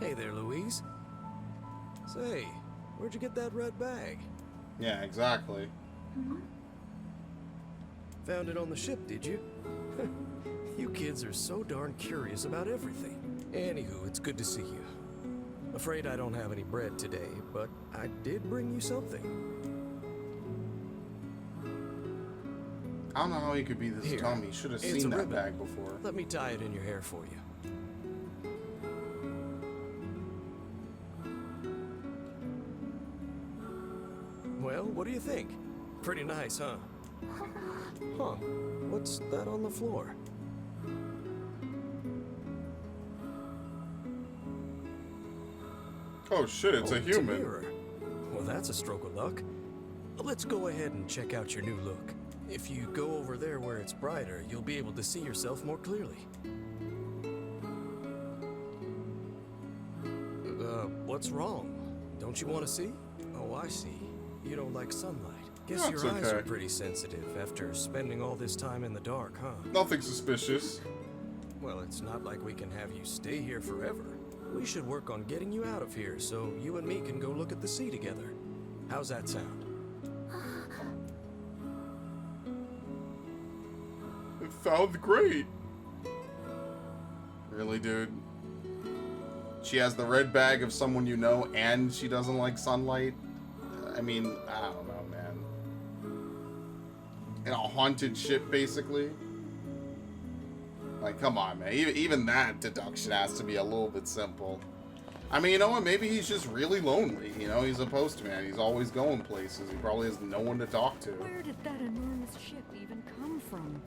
Speaker 17: Hey there, Louise. Say, where'd you get that red bag?
Speaker 1: Yeah, exactly.
Speaker 17: Found it on the ship, did you? You kids are so darn curious about everything. Anywho, it's good to see you. Afraid I don't have any bread today, but I did bring you something.
Speaker 1: I don't know how he could be this
Speaker 17: Here,
Speaker 1: dumb. He should have
Speaker 17: it's
Speaker 1: seen
Speaker 17: a
Speaker 1: that
Speaker 17: ribbon.
Speaker 1: bag before.
Speaker 17: Let me tie it in your hair for you. Well, what do you think? Pretty nice, huh? Huh. What's that on the floor?
Speaker 1: Oh shit, it's a human.
Speaker 17: mirror. Well, that's a stroke of luck. Let's go ahead and check out your new look. If you go over there where it's brighter, you'll be able to see yourself more clearly. What's wrong? Don't you want to see? Oh, I see. You don't like sunlight. Guess
Speaker 1: That's
Speaker 17: your eyes are
Speaker 1: okay.
Speaker 17: pretty sensitive after spending all this time in the dark, huh?
Speaker 1: Nothing suspicious.
Speaker 17: Well, it's not like we can have you stay here forever. We should work on getting you out of here so you and me can go look at the sea together. How's that sound?
Speaker 1: It sounds great. Really, dude? She has the red bag of someone you know, and she doesn't like sunlight? I mean, I don't know, man. In a haunted ship, basically? Like, come on, man. Even that deduction has to be a little bit simple. I mean, you know what? Maybe he's just really lonely. You know, he's a postman. He's always going places. He probably has no one to talk to.
Speaker 8: Where did that enormous ship even come from?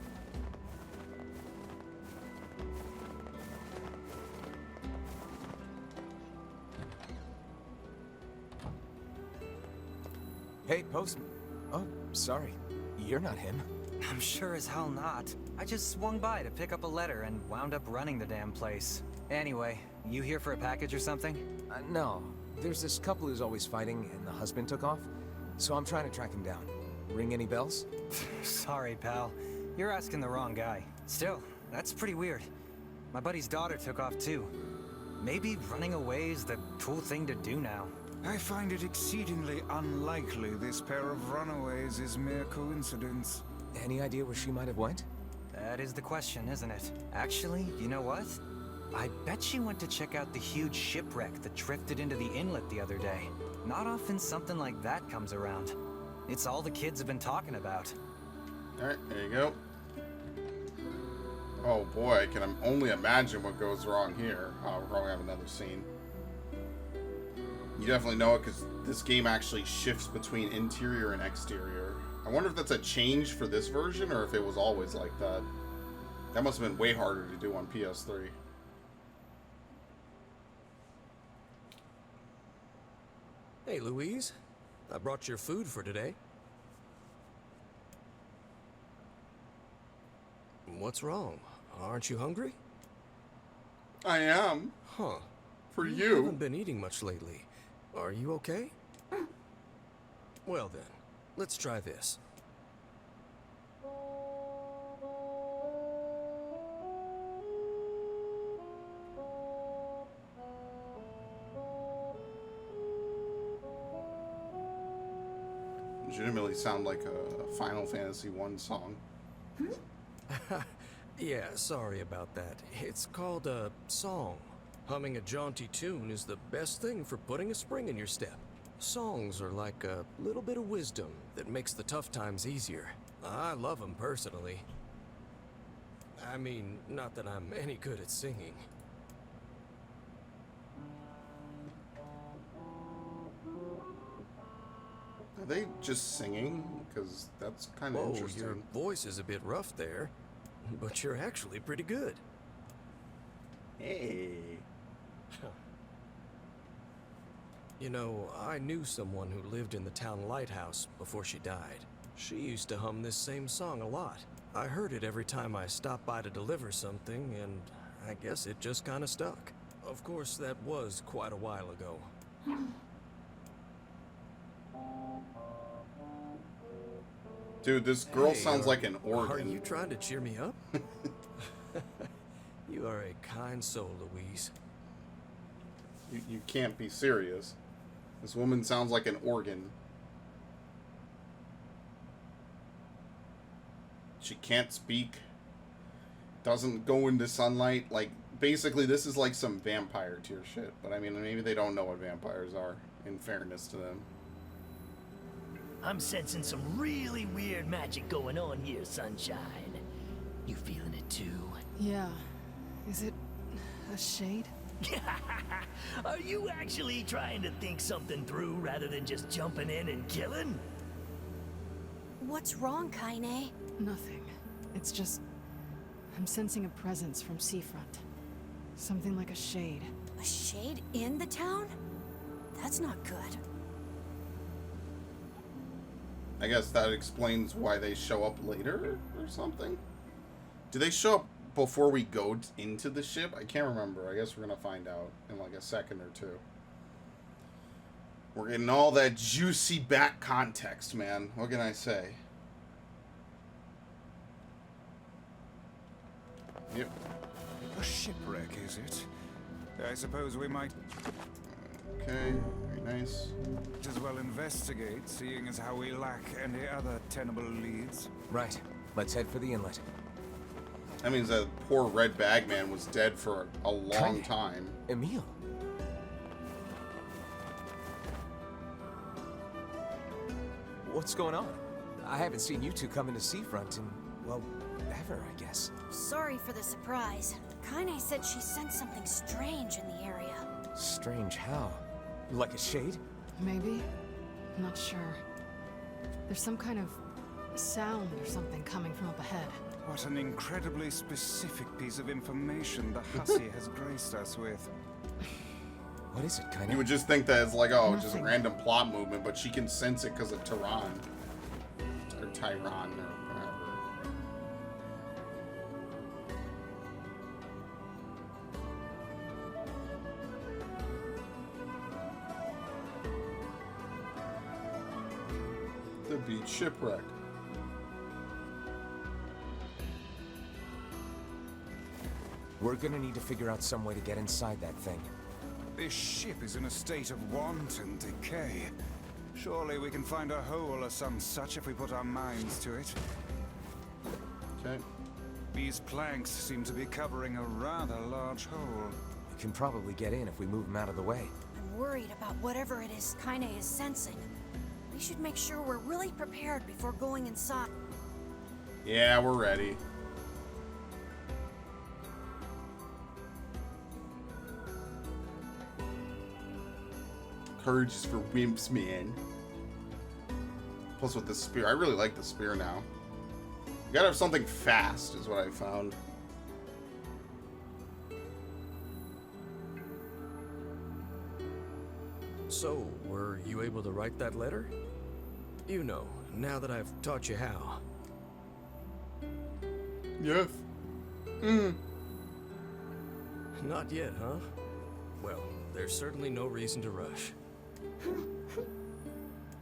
Speaker 6: Hey, postman. Oh, sorry. You're not him.
Speaker 19: I'm sure as hell not. I just swung by to pick up a letter and wound up running the damn place. Anyway, you here for a package or something?
Speaker 6: No. There's this couple who's always fighting, and the husband took off. So I'm trying to track him down. Ring any bells?
Speaker 19: Sorry, pal. You're asking the wrong guy. Still, that's pretty weird. My buddy's daughter took off too. Maybe running away is the cool thing to do now.
Speaker 2: I find it exceedingly unlikely this pair of runaways is mere coincidence.
Speaker 6: Any idea where she might have went?
Speaker 19: That is the question, isn't it? Actually, you know what? I bet she went to check out the huge shipwreck that drifted into the inlet the other day. Not often something like that comes around. It's all the kids have been talking about.
Speaker 1: Alright, there you go. Oh boy, I can only imagine what goes wrong here. Oh, we'll probably have another scene. You definitely know it because this game actually shifts between interior and exterior. I wonder if that's a change for this version or if it was always like that. That must have been way harder to do on PS3.
Speaker 17: Hey, Louise. I brought your food for today. What's wrong? Aren't you hungry?
Speaker 1: I am.
Speaker 17: Huh.
Speaker 1: For
Speaker 17: You
Speaker 1: you.
Speaker 17: haven't been eating much lately. Are you okay? Well then, let's try this.
Speaker 1: Legitimately sound like a Final Fantasy 1 song.
Speaker 17: Yeah, sorry about that. It's called a song. Humming a jaunty tune is the best thing for putting a spring in your step. Songs are like a little bit of wisdom that makes the tough times easier. I love them personally. I mean, not that I'm any good at singing.
Speaker 1: Are they just singing? Because that's kind of interesting.
Speaker 17: Your voice is a bit rough there, but you're actually pretty good.
Speaker 1: Hey.
Speaker 17: You know, I knew someone who lived in the town lighthouse before she died. She used to hum this same song a lot. I heard it every time I stopped by to deliver something, and I guess it just kind of stuck. Of course, that was quite a while ago.
Speaker 1: Dude, this girl sounds like an organ.
Speaker 17: Are you trying to cheer me up? You are a kind soul, Louise.
Speaker 1: You can't be serious. This woman sounds like an organ. She can't speak. Doesn't go into sunlight. Like, basically, this is like some vampire tier shit. But I mean, maybe they don't know what vampires are, in fairness to them.
Speaker 9: I'm sensing some really weird magic going on here, Sunshine. You feeling it too?
Speaker 10: Yeah. Is it a shade?
Speaker 9: Are you actually trying to think something through rather than just jumping in and killing?
Speaker 8: What's wrong, Kaine?
Speaker 10: Nothing. It's just... I'm sensing a presence from seafront. Something like a shade.
Speaker 8: A shade in the town? That's not good.
Speaker 1: I guess that explains why they show up later or something. Do they show up before we go into the ship? I can't remember. I guess we're gonna find out in like a second or two. We're getting all that juicy back context, man. What can I say? Yep.
Speaker 2: A shipwreck, is it? I suppose we might...
Speaker 1: Okay, very nice.
Speaker 2: As well investigate, seeing as how we lack any other tenable leads.
Speaker 6: Right. Let's head for the inlet.
Speaker 1: That means that poor red bag man was dead for a long time.
Speaker 6: Emil. What's going on? I haven't seen you two come into Seafront in, well, ever, I guess.
Speaker 8: Sorry for the surprise. Kaine said she sensed something strange in the area.
Speaker 6: Strange how? Like a shade?
Speaker 10: Maybe. I'm not sure. There's some kind of sound or something coming from up ahead.
Speaker 2: What an incredibly specific piece of information the hussy has graced us with.
Speaker 6: What is it, Kaine?
Speaker 1: You would just think that it's like, oh, just a random plot movement, but she can sense it because of Tehran. Or Tyron, or whatever. The beach shipwreck.
Speaker 6: We're gonna need to figure out some way to get inside that thing.
Speaker 2: This ship is in a state of wanton decay. Surely we can find a hole or some such if we put our minds to it.
Speaker 1: Okay.
Speaker 2: These planks seem to be covering a rather large hole.
Speaker 6: We can probably get in if we move them out of the way.
Speaker 8: I'm worried about whatever it is Kaine is sensing. We should make sure we're really prepared before going inside.
Speaker 1: Yeah, we're ready. Courage is for wimps, man. Plus with the spear. I really like the spear now. You gotta have something fast, is what I found.
Speaker 17: So, were you able to write that letter? You know, now that I've taught you how.
Speaker 1: Yes.
Speaker 17: Not yet, huh? Well, there's certainly no reason to rush.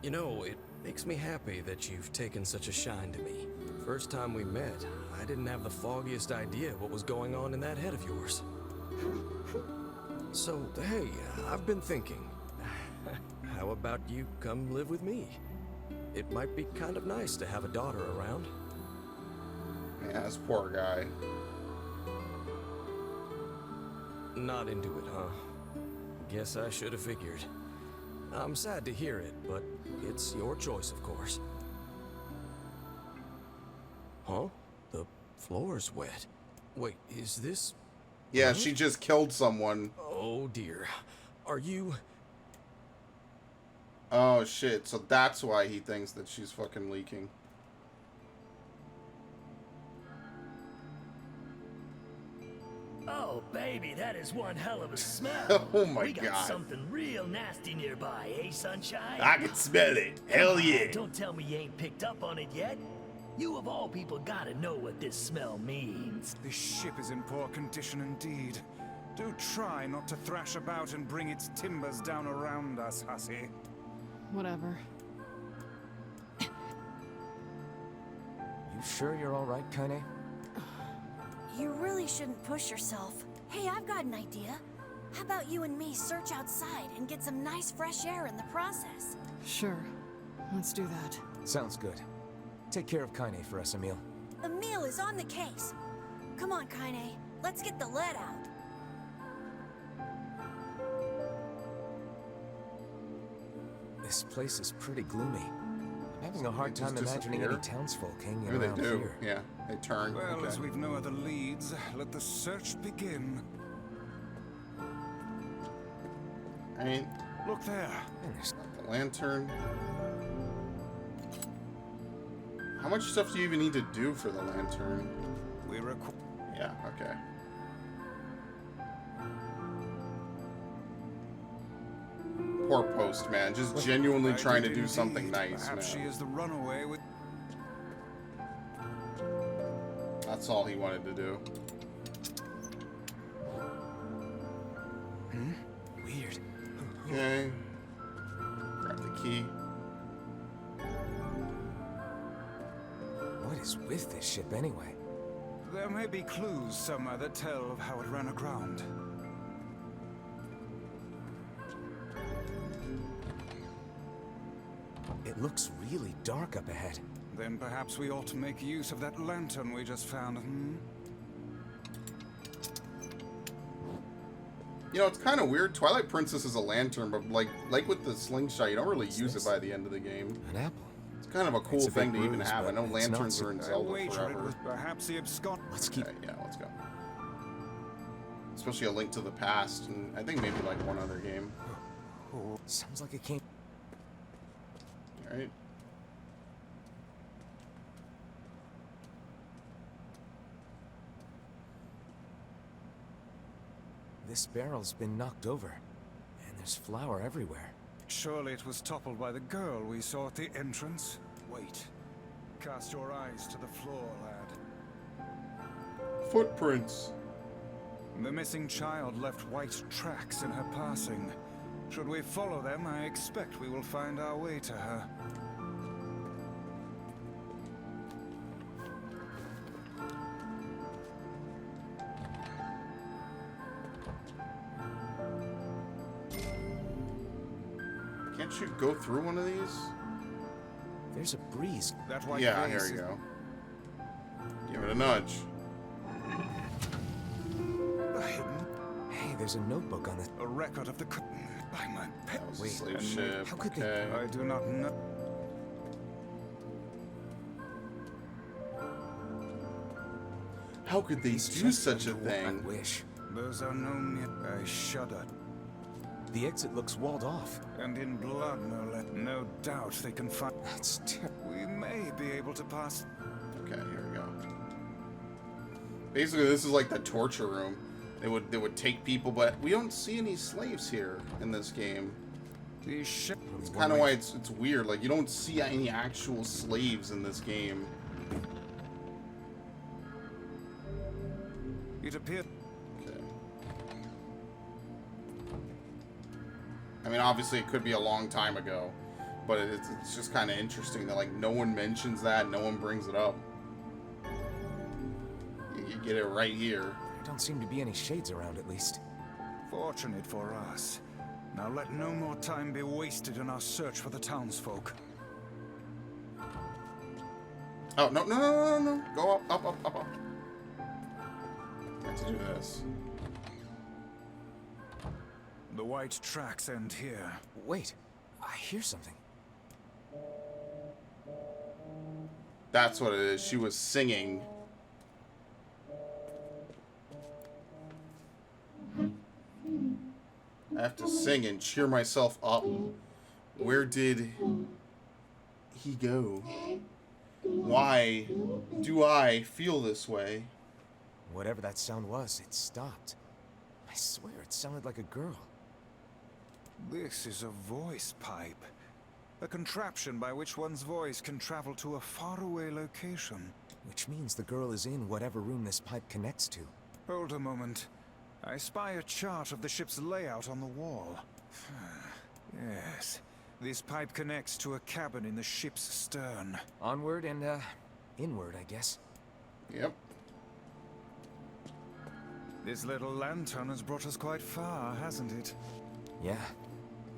Speaker 17: You know, it makes me happy that you've taken such a shine to me. First time we met, I didn't have the foggiest idea what was going on in that head of yours. So, hey, I've been thinking. How about you come live with me? It might be kind of nice to have a daughter around.
Speaker 1: Yeah, this poor guy.
Speaker 17: Not into it, huh? Guess I should have figured. I'm sad to hear it, but it's your choice, of course. Huh? The floor's wet. Wait, is this...
Speaker 1: Yeah, she just killed someone.
Speaker 17: Oh, dear. Are you...
Speaker 1: Oh, shit. So that's why he thinks that she's fucking leaking.
Speaker 9: Oh, baby, that is one hell of a smell.
Speaker 1: Oh, my
Speaker 9: we got
Speaker 1: God.
Speaker 9: something real nasty nearby, eh, Sunshine?
Speaker 1: I can smell it. Hell yeah.
Speaker 9: Don't tell me you ain't picked up on it yet. You of all people gotta know what this smell means.
Speaker 2: This ship is in poor condition indeed. Do try not to thrash about and bring its timbers down around us, hussy.
Speaker 10: Whatever.
Speaker 6: You sure you're all right, Kaine?
Speaker 8: You really shouldn't push yourself. Hey, I've got an idea. How about you and me search outside and get some nice fresh air in the process?
Speaker 10: Sure. Let's do that.
Speaker 6: Sounds good. Take care of Kaine for us, Emil.
Speaker 8: Emil is on the case. Come on, Kaine. Let's get the lead out.
Speaker 6: This place is pretty gloomy. I'm having a hard
Speaker 1: They just
Speaker 6: time imagining any
Speaker 1: disappear?
Speaker 6: townsfolk hanging
Speaker 1: Maybe they
Speaker 6: around
Speaker 1: do.
Speaker 6: here.
Speaker 1: Yeah, they turn.
Speaker 2: Well,
Speaker 1: Okay.
Speaker 2: as we've no other leads, let the search begin.
Speaker 1: I mean,
Speaker 2: look there.
Speaker 1: The lantern. How much stuff do you even need to do for the lantern?
Speaker 2: We require.
Speaker 1: Yeah, okay. Poor postman, just genuinely trying to do something nice,
Speaker 2: Perhaps she
Speaker 1: man.
Speaker 2: is the runaway with.
Speaker 1: That's all he wanted to do.
Speaker 6: Weird.
Speaker 1: Okay. Grab the key.
Speaker 6: What is with this ship anyway?
Speaker 2: There may be clues somewhere that tell of how it ran aground.
Speaker 6: It looks really dark up ahead.
Speaker 2: Then perhaps we ought to make use of that lantern we just found, hmm?
Speaker 1: You know, it's kind of weird. Twilight Princess is a lantern, but like with the slingshot, you don't really use it by the end of the game.
Speaker 6: An apple.
Speaker 1: It's kind of a cool
Speaker 6: It's a
Speaker 1: thing
Speaker 6: big
Speaker 1: to even
Speaker 6: bruise,
Speaker 1: have. I
Speaker 6: but
Speaker 1: know
Speaker 6: it's
Speaker 1: lanterns
Speaker 6: not
Speaker 1: are in
Speaker 2: I
Speaker 1: Zelda
Speaker 2: wager it
Speaker 1: forever.
Speaker 2: was perhaps the abscond.
Speaker 6: Let's keep.
Speaker 1: Okay, yeah, let's go. Especially A Link to the Past, and I think maybe like one other game.
Speaker 6: Sounds like it came.
Speaker 1: All right.
Speaker 6: This barrel's been knocked over, and there's flour everywhere.
Speaker 2: Surely it was toppled by the girl we saw at the entrance. Wait. Cast your eyes to the floor, lad.
Speaker 1: Footprints.
Speaker 2: The missing child left white tracks in her passing. Should we follow them, I expect we will find our way to her.
Speaker 1: Can't you go through one of these?
Speaker 6: There's a breeze.
Speaker 2: That white
Speaker 1: Yeah,
Speaker 2: vase
Speaker 1: here you
Speaker 2: is-
Speaker 1: go. Give it a nudge.
Speaker 2: A hidden.
Speaker 6: Hey, there's a notebook on this.
Speaker 2: A record of the by my pet.
Speaker 1: That was a
Speaker 6: Wait,
Speaker 1: slave
Speaker 2: and
Speaker 1: ship.
Speaker 6: how could
Speaker 1: okay.
Speaker 2: I do not know.
Speaker 1: How could they do such a
Speaker 6: I
Speaker 1: thing?
Speaker 6: wish.
Speaker 2: Those are no mere. I shudder.
Speaker 6: The exit looks walled off.
Speaker 2: And in blood, no less. No doubt they can find.
Speaker 6: That's terrible.
Speaker 2: We may be able to pass.
Speaker 1: Okay, here we go. Basically, this is like the torture room. They would take people, but we don't see any slaves here in this game.
Speaker 2: These ships.
Speaker 1: It's kind of why it's weird. Like, you don't see any actual slaves in this game.
Speaker 2: It appeared.
Speaker 1: Okay. I mean, obviously it could be a long time ago, but it's just kind of interesting that like no one mentions that, no one brings it up. You get it right here.
Speaker 6: There don't seem to be any shades around, at least.
Speaker 2: Fortunate for us. Now let no more time be wasted in our search for the townsfolk.
Speaker 1: Oh, no, no, no, no, no, no. Go up, up, up, up, up. I have to do this.
Speaker 2: The white tracks end here.
Speaker 6: Wait, I hear something.
Speaker 1: That's what it is. She was singing. I have to sing and cheer myself up. Where did he go? Why do I feel this way?
Speaker 6: Whatever that sound was, it stopped. I swear it sounded like a girl.
Speaker 2: This is a voice pipe. A contraption by which one's voice can travel to a faraway location.
Speaker 6: Which means the girl is in whatever room this pipe connects to.
Speaker 2: Hold a moment. I spy a chart of the ship's layout on the wall. Yes. This pipe connects to a cabin in the ship's stern.
Speaker 6: Onward and, inward, I guess.
Speaker 1: Yep.
Speaker 2: This little lantern has brought us quite far, hasn't it?
Speaker 6: Yeah.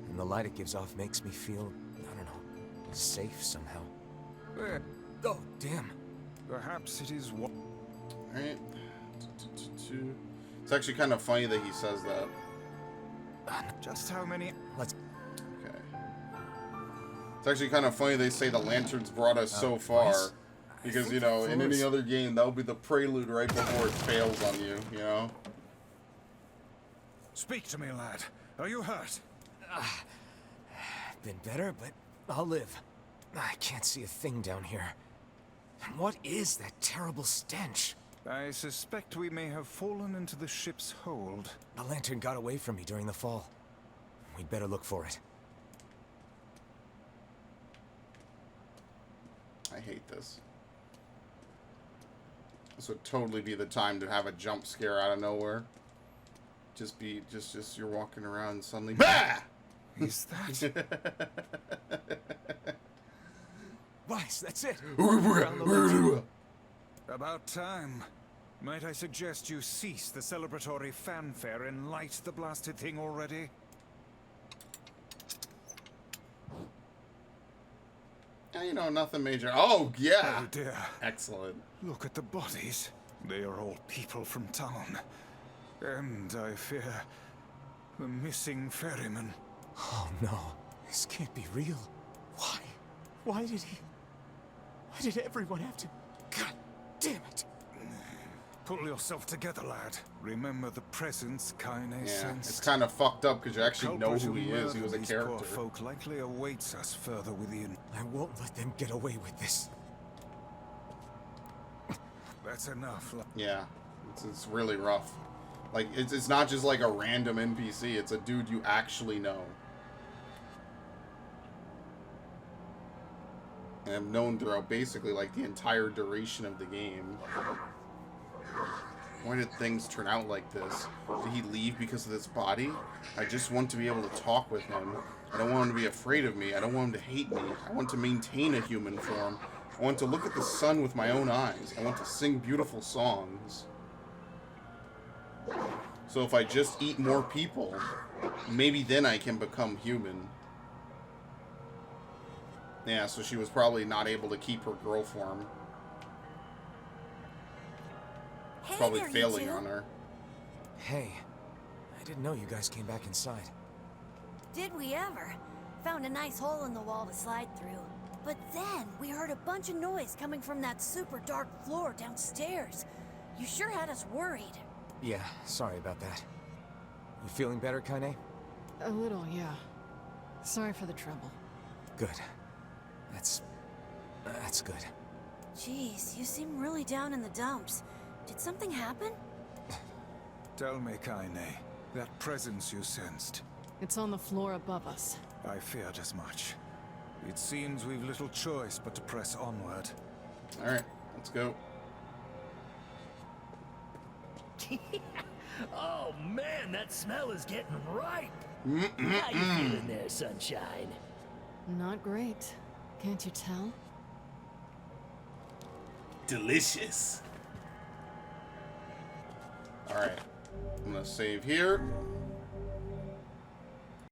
Speaker 6: And the light it gives off makes me feel, I don't know, safe somehow. Oh, damn.
Speaker 2: Perhaps it is what...
Speaker 1: Alright. It's actually kind of funny that he says that.
Speaker 2: Just how many...
Speaker 6: Let's...
Speaker 1: Okay. It's actually kind of funny they say the lanterns brought us so far. Because, you know, in any other game, that would be the prelude right before it fails on you, you know?
Speaker 2: Speak to me, lad. Are you hurt?
Speaker 6: Been better, but I'll live. I can't see a thing down here. What is that terrible stench?
Speaker 2: I suspect we may have fallen into the ship's hold.
Speaker 6: The lantern got away from me during the fall. We'd better look for it.
Speaker 1: I hate this. This would totally be the time to have a jump scare out of nowhere. Just you're walking around and suddenly BAH!
Speaker 2: Is that?
Speaker 6: Weiss, that's it.
Speaker 2: About time. Might I suggest you cease the celebratory fanfare and light the blasted thing already?
Speaker 1: You know, nothing major. Oh, yeah.
Speaker 2: Oh dear.
Speaker 1: Excellent.
Speaker 2: Look at the bodies. They are all people from town. And I fear the missing ferryman.
Speaker 6: Oh no, this can't be real. Why? Why did everyone have to... God damn it.
Speaker 2: Pull yourself together, lad. Remember the presence Kaine sensed.
Speaker 1: It's kind of fucked up because you actually know who he is. He was a character.
Speaker 2: Poor folk likely awaits us further within.
Speaker 6: I won't let them get away with this.
Speaker 2: That's enough.
Speaker 1: Yeah, it's really rough. Like, it's not just like a random NPC. It's a dude you actually know. And I've known throughout basically like the entire duration of the game. Why did things turn out like this? Did he leave because of this body? I just want to be able to talk with him. I don't want him to be afraid of me. I don't want him to hate me. I want to maintain a human form. I want to look at the sun with my own eyes. I want to sing beautiful songs. So if I just eat more people, maybe then I can become human. Yeah, so she was probably not able to keep her girl form.
Speaker 8: Hey
Speaker 1: Probably
Speaker 8: there, you
Speaker 1: failing
Speaker 8: two.
Speaker 1: on her.
Speaker 6: Hey, I didn't know you guys came back inside.
Speaker 8: Did we ever? Found a nice hole in the wall to slide through. But then we heard a bunch of noise coming from that super dark floor downstairs. You sure had us worried.
Speaker 6: Yeah, sorry about that. You feeling better, Kaine?
Speaker 10: A little, yeah. Sorry for the trouble.
Speaker 6: Good. That's good.
Speaker 8: Jeez, you seem really down in the dumps. Did something happen?
Speaker 2: Tell me, Kaine, that presence you sensed.
Speaker 10: It's on the floor above us.
Speaker 2: I feared as much. It seems we've little choice but to press onward.
Speaker 1: Alright, let's go.
Speaker 9: Oh man, that smell is getting ripe. How you feeling there, sunshine?
Speaker 10: Not great. Can't you tell?
Speaker 20: Delicious.
Speaker 1: Alright. I'm gonna save here.